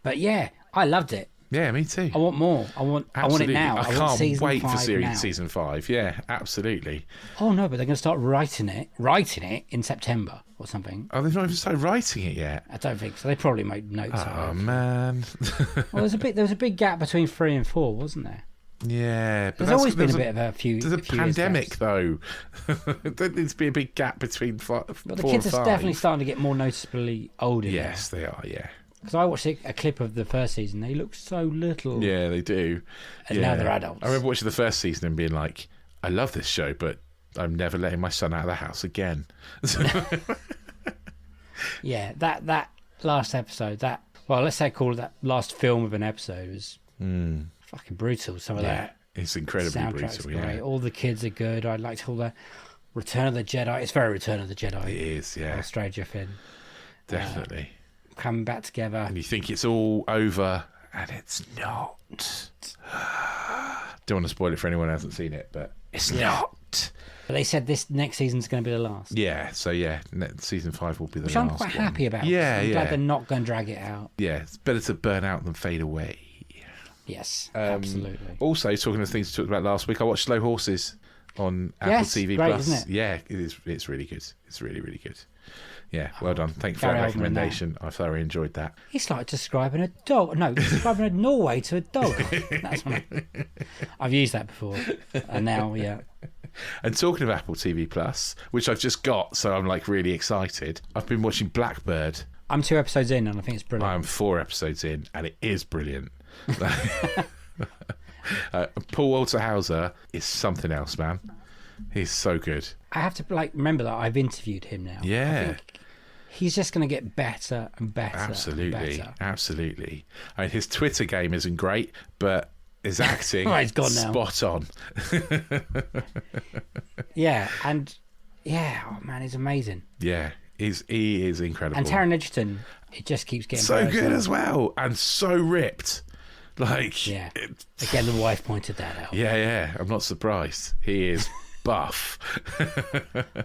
But yeah, I loved it. Yeah, me too. I want more. I want it now. I can't wait for season season 5. Yeah, absolutely. Oh no, but they're going to start writing it in September or something. Oh, they've not even started writing it yet. I don't think so. They probably made notes. Oh man. Well, there was a big gap between 3 and 4, wasn't there? Yeah, but There's always been a bit of a few. There's a few years pandemic, gaps. though. There needs to be a big gap between But the kids are definitely starting to get more noticeably older. Yes, they are. Yeah. Because I watched a clip of the first season. They look so little. Yeah, they do. And now they're adults. I remember watching the first season and being like, I love this show, but I'm never letting my son out of the house again. Yeah, that last episode, let's say call it that last film of an episode was fucking brutal. Some of that It's incredibly soundtrack's brutal. great. Yeah, All the kids are good. I liked all the Return of the Jedi. It's very Return of the Jedi. it is. Yeah, Stranger Thing definitely. coming back together. And you think it's all over, and it's not. Don't want to spoil it for anyone who hasn't seen it, but it's not. But they said this next season's going to be the last. Yeah, so season 5 will be the Which last I'm quite one. happy about. Yeah, I'm yeah. glad they're not going to drag it out. Yeah, it's better to burn out than fade away. Yes, absolutely. Also, talking of things we talked about last week, I watched Slow Horses on Apple Yes, TV great, Plus. isn't it? Yeah, it is. It's really good. It's really, really good. Yeah, well done. Thank you for Gary that Oldman and that. recommendation. I thoroughly enjoyed that. It's like describing a dog. No, describing a Norway to a dog. That's what I've used that before. And now, yeah. And talking of Apple TV Plus, which I've just got, so I'm like really excited. I've been watching Blackbird. I'm 2 episodes in and I think it's brilliant. I'm 4 episodes in, and it is brilliant. Paul Walter Hauser is something else, man. He's so good. I have to remember that I've interviewed him now. Yeah. I think he's just going to get better and better. Absolutely, And better. absolutely. I mean, his Twitter game isn't great, but his acting Oh, he's gone now. spot on. Yeah, and oh man, he's amazing. Yeah, he is incredible. And Taron Egerton, it just keeps getting so better good as well, and so ripped. Like, Yeah. Again, the wife pointed that out. yeah. I'm not surprised. He is buff.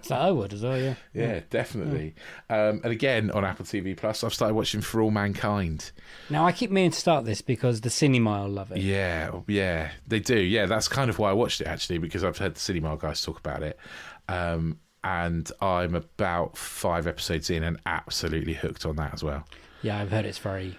So I would as well, yeah. Yeah, definitely. And again, on Apple TV Plus, I've started watching For All Mankind. Now, I keep meaning to start this because the Cinema will love it. Yeah, they do. Yeah, that's kind of why I watched it, actually, because I've heard the Cinema guys talk about it. And I'm about 5 episodes in and absolutely hooked on that as well. Yeah, I've heard it's very...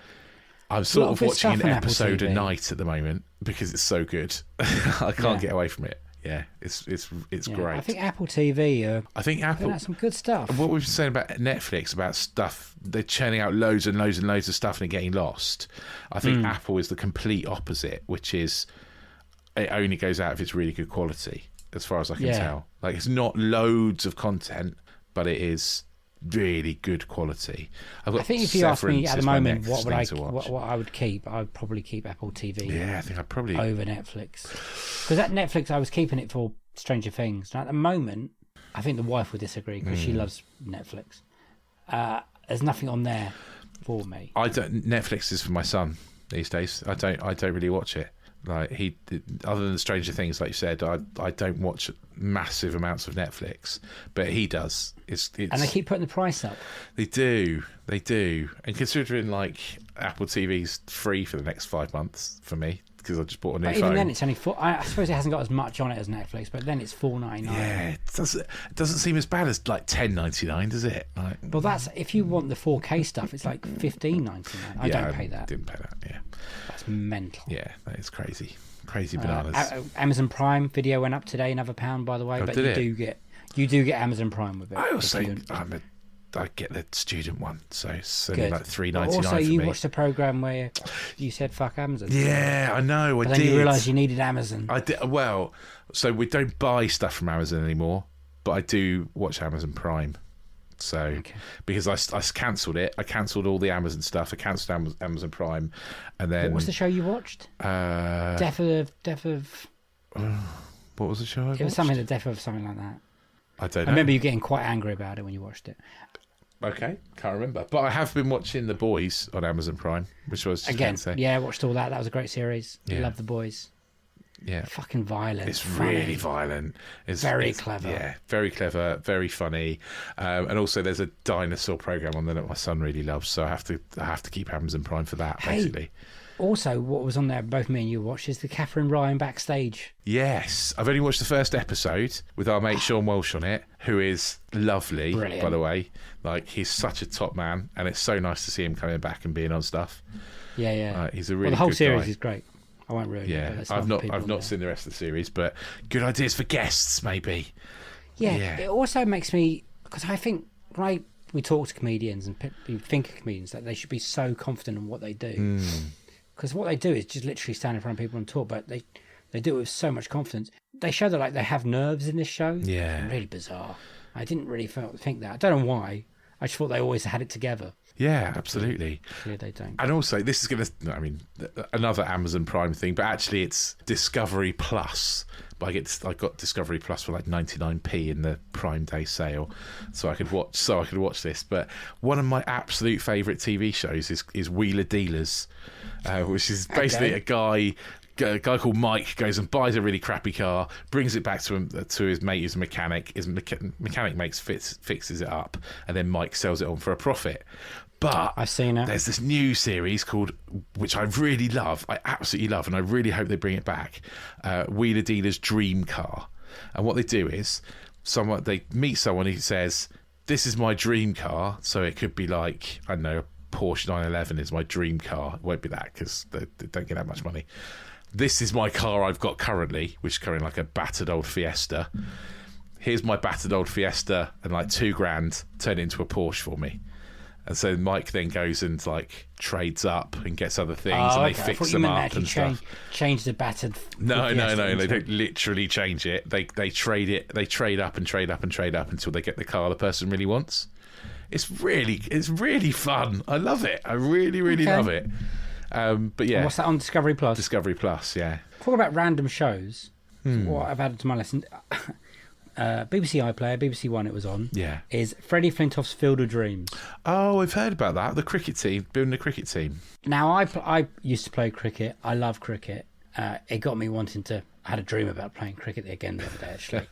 I'm sort lot of of good watching stuff an on Apple episode a TV. night at the moment because it's so good. I can't get away from it. Yeah, it's Yeah, great. I think Apple TV I think putting Apple... out some good stuff. What we've been saying about Netflix, about stuff, they're churning out loads and loads and loads of stuff and getting lost. I think Apple is the complete opposite, which is it only goes out if it's really good quality, as far as I can tell. Like, it's not loads of content, but it is really good quality. I've got I think if you ask me Severance at the is my moment next what thing to watch. I would keep, I would probably keep Apple TV Yeah, I think I'd probably... over Netflix. Because at Netflix, I was keeping it for Stranger Things. And at the moment, I think the wife would disagree because she loves Netflix. There's nothing on there for me. Netflix is for my son these days. I don't really watch it. Like, other than Stranger Things, like you said, I don't watch massive amounts of Netflix, but he does. It's And they keep putting the price up. They do. And considering like Apple TV's free for the next 5 months for me because I just bought a new But phone. even then, it's only I suppose it hasn't got as much on it as Netflix, but then it's $4.99. Yeah, it doesn't seem as bad as like $10.99, does it? Like, Well, that's if you want the 4K stuff, it's like $15.99. I don't pay that. Didn't pay that. Yeah, That's mental. yeah, that is crazy bananas. Amazon Prime Video went up today, another £1, by the way. But did you it? do get Amazon Prime with it. I also if you- I get the student one, so it's only Good. like But $3.99 also, for you me. watched a program where you said "fuck Amazon." Yeah, I know. But I then did. you realised you needed Amazon. I did. Well, so we don't buy stuff from Amazon anymore, but I do watch Amazon Prime. So because I cancelled it, I cancelled all the Amazon stuff. I cancelled Amazon Prime, and then What was the show you watched? Death of. what was the show? It was something. The death of something like that. I don't I know. remember you getting quite angry about it when you watched it. Okay, can't remember. But I have been watching The Boys on Amazon Prime, which was just Again, gonna say. yeah, I watched all that. That was a great series. Yeah. Love The Boys. Yeah. Fucking violent. It's funny. really violent. It's Very clever. Yeah, very clever, very funny. And also, there's a dinosaur program on there that my son really loves, so I have to keep Amazon Prime for that. Hey. Basically, Also, what was on there, both me and you watched, is the Catherine Ryan backstage. yes, I've only watched the first episode with our mate Sean Walsh on it, who is lovely, Brilliant. by the way. Like, he's such a top man, and it's so nice to see him coming back and being on stuff. Yeah. He's a really the whole good series guy. is great. I won't ruin it. Yeah, But there's I've other not people I've on not there. seen the rest of the series, but good ideas for guests, maybe. Yeah, it also makes me, because I think we talk to comedians and we think of comedians that they should be so confident in what they do. Because what they do is just literally stand in front of people and talk, but they do it with so much confidence. They show that they have nerves in this show. Yeah. Really bizarre. I didn't really think that. I don't know why. I just thought they always had it together. Yeah, absolutely. Yeah, they don't. And also, this is going to, I mean, another Amazon Prime thing, but actually it's Discovery Plus. But I got Discovery Plus for like 99p in the Prime Day sale, so I could watch this. But one of my absolute favourite TV shows is Wheeler Dealers, which is basically a guy called Mike goes and buys a really crappy car, brings it back to his mate who's a mechanic. His mechanic fixes it up, and then Mike sells it on for a profit. But I've seen it. There's this new series which I really love. I absolutely love, and I really hope they bring it back. Wheeler Dealer's Dream Car, and what they do is they meet someone who says, "This is my dream car." So it could be like, I don't know, a Porsche 911 is my dream car. It won't be that because they don't get that much money. This is my car I've got currently, which is currently like a battered old Fiesta. Here's my battered old Fiesta, and like $2,000, turn it into a Porsche for me. And so Mike then goes and like trades up and gets other things, and they fix them up and stuff. Change the battered. No. They don't literally change it. They trade it. They trade up and trade up and trade up until they get the car the person really wants. It's really fun. I love it. I really love it. But yeah, And what's that on Discovery Plus? Discovery Plus. Yeah. Talk about random shows. What I've added to my list. BBC iPlayer, BBC One it was on, is Freddie Flintoff's Field of Dreams. Oh, I've heard about that. The cricket team, building a cricket team. Now, I used to play cricket. I love cricket. It got me wanting to... I had a dream about playing cricket again the other day, actually.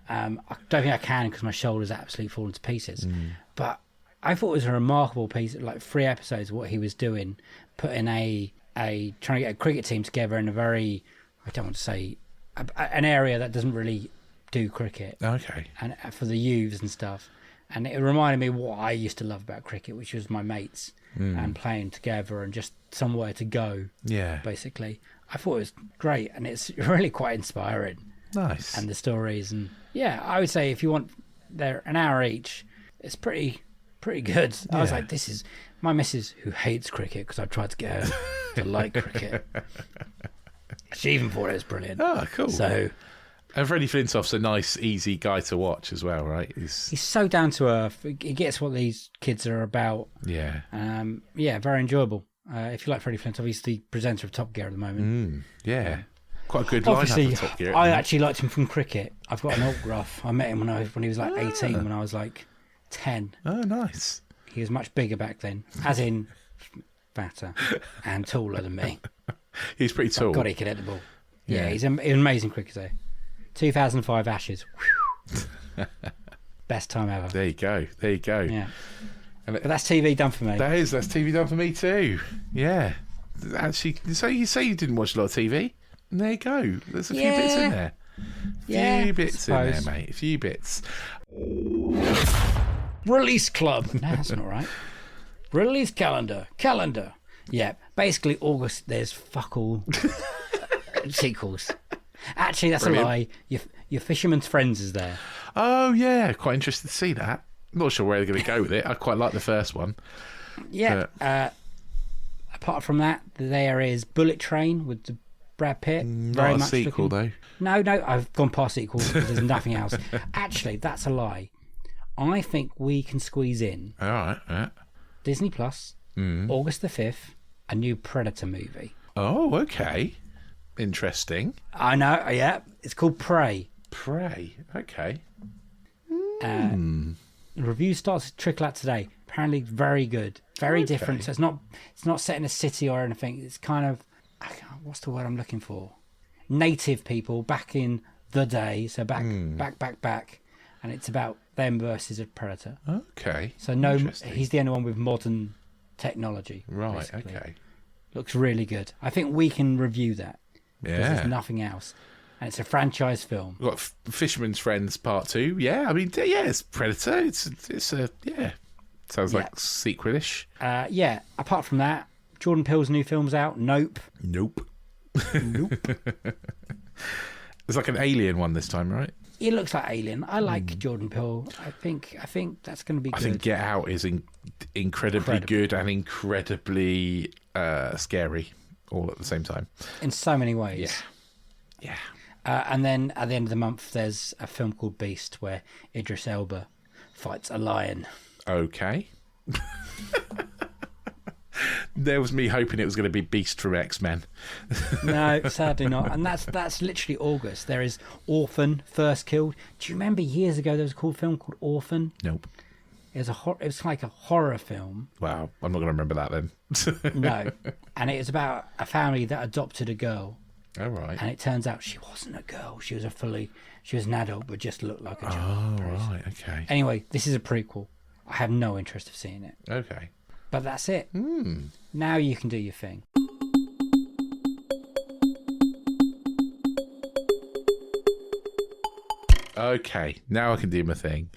I don't think I can because my shoulder's absolutely fallen to pieces. But I thought it was a remarkable piece, like 3 episodes of what he was doing, putting trying to get a cricket team together in a very... I don't want to say... an area that doesn't really... do cricket, okay, and for the youths and stuff, and it reminded me of what I used to love about cricket, which was my mates and playing together and just somewhere to go. Yeah, basically, I thought it was great, and it's really quite inspiring. Nice, and the stories, and I would say if you want, they're an hour each. It's pretty good. I was like, this is my missus who hates cricket because I tried to get her to like cricket. She even thought it was brilliant. Oh, cool. So. And Freddie Flintoff's a nice, easy guy to watch as well, right? He's so down to earth. He gets what these kids are about. Yeah. Very enjourable. If you like Freddie Flintoff, he's the presenter of Top Gear at the moment. Yeah. Quite a good Obviously, lineup of Top Gear. I actually liked him from cricket. I've got an autograph. I met him when he was like 18, when I was like 10. Oh, nice. He was much bigger back then, as in fatter and taller than me. He's pretty tall. God, he could hit the ball. Yeah, he's an amazing cricketer. 2005 Ashes. Best time ever. There you go. Yeah. But that's TV done for me. That's TV done for me too. Yeah. Actually, so you say you didn't watch a lot of TV? And there you go. There's a few bits in there. A few bits in there, mate. A few bits. Release club. No, that's not right. Release calendar. Yeah. Basically, August, there's fuck all sequels. Actually, that's Brilliant. A lie. Your Fisherman's Friends is there. Oh, yeah. Quite interested to see that. Not sure where they're going to go with it. I quite like the first one. Yeah. Apart from that, there is Bullet Train with the Brad Pitt. Not a sequel, though. No, I've gone past sequels because there's nothing else. Actually, that's a lie. I think we can squeeze in all right, yeah. Disney Plus, August the 5th, a new Predator movie. Oh, okay. Interesting. I know, yeah. It's called Prey. Prey, okay. The review starts to trickle out today. Apparently very good. Very different. So it's not set in a city or anything. It's kind of, what's the word I'm looking for? Native people back in the day. So back. And it's about them versus a predator. Okay. So he's the only one with modern technology. Right, basically. okay. Looks really good. I think we can review that. Because there's nothing else. And it's a franchise film. We've got Fisherman's Friends Part 2. Yeah, I mean, it's Predator. It's sounds like sequelish. Apart from that, Jordan Peele's new film's out. Nope. Nope. It's like an alien one this time, right? It looks like Alien. I like Jordan Peele. I think that's going to be good. I think Get Out is incredibly good and incredibly scary all at the same time. In so many ways. Yeah. And then at the end of the month, there's a film called Beast where Idris Elba fights a lion. Okay. There was me hoping it was going to be Beast from X-Men. No, sadly not. And that's literally August. There is Orphan, First Killed. Do you remember years ago there was a cool film called Orphan? Nope. It was like a horror film. Wow, I'm not going to remember that then. No. And it was about a family that adopted a girl. Oh, right. And it turns out she wasn't a girl. She was an adult, but just looked like a Oh, child. right, okay. Anyway, this is a prequel. I have no interest of seeing it. Okay. But that's it. Now you can do your thing. Okay, now I can do my thing.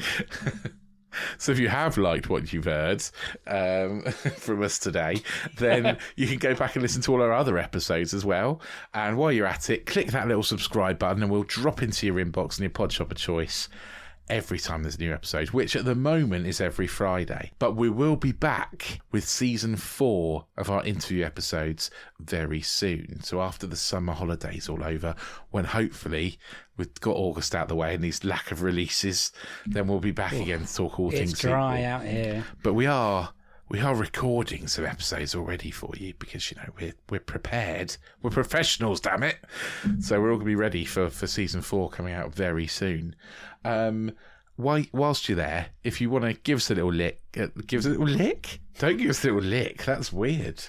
So if you have liked what you've heard from us today, then you can go back and listen to all our other episodes as well. And while you're at it, click that little subscribe button and we'll drop into your inbox and your pod shop of choice every time there's a new episode, which at the moment is every Friday. But we will be back with season 4 of our interview episodes very soon. So after the summer holidays all over, when hopefully we've got August out the way and these lack of releases, then we'll be back again to talk all things It's dry sequel. out here. But we are recording some episodes already for you because, you know, we're prepared. We're professionals, damn it. So we're all going to be ready for season 4 coming out very soon. Whilst you're there, if you want to give us a little lick, give us a little lick? Don't give us a little lick. That's weird.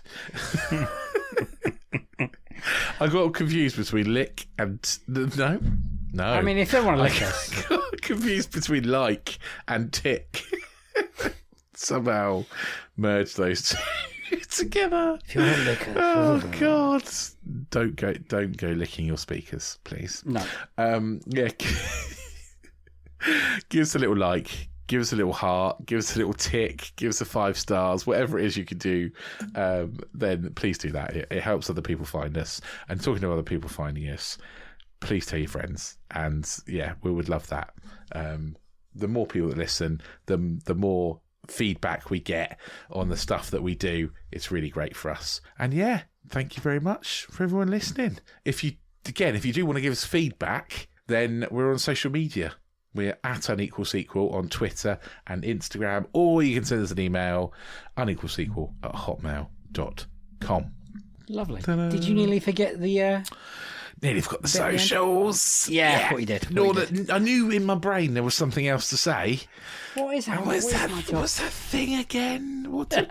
I got confused between lick and no. I mean, if they want to lick I us. got confused between like and tick. Somehow merge those two together. If you want to lick us. Oh God! Don't go licking your speakers, please. No. Yeah. Give us a little like, give us a little heart, give us a little tick, give us a 5 stars, whatever it is you can do. Then please do that. It helps other people find us. And talking to other people finding us, please tell your friends. And yeah, we would love that. The more people that listen, the more feedback we get on the stuff that we do. It's really great for us. And yeah, thank you very much for everyone listening. If you do want to give us feedback, then we're on social media. We're at Unequal Sequel on Twitter and Instagram, or you can send us an email, unequalsequel@hotmail.com. Lovely. Ta-da. Did you nearly forget the... Nearly forgot the Bit at the end? socials. Yeah, I thought you did. No, I knew in my brain there was something else to say. What is that? What's that thing again? What did...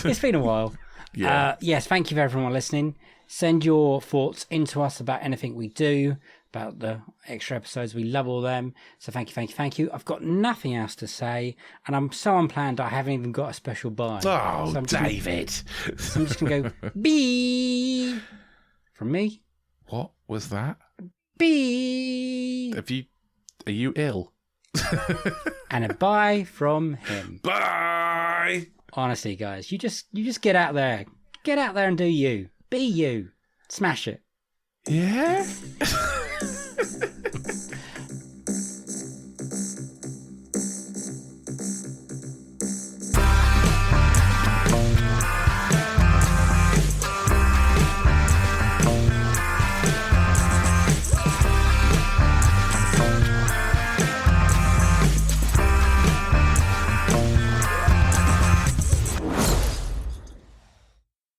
It's been a while. Yeah. Yes, thank you for everyone listening. Send your thoughts into us about anything we do, about the extra episodes. We love all them. So thank you. I've got nothing else to say, and I'm so unplanned I haven't even got a special bye. Oh, so David. So I'm just going to go, bee, from me. What was that? Bee. Are you ill? And a bye from him. Bye. Honestly, guys, you just get out there. Get out there and do you. Be you. Smash it. Yeah?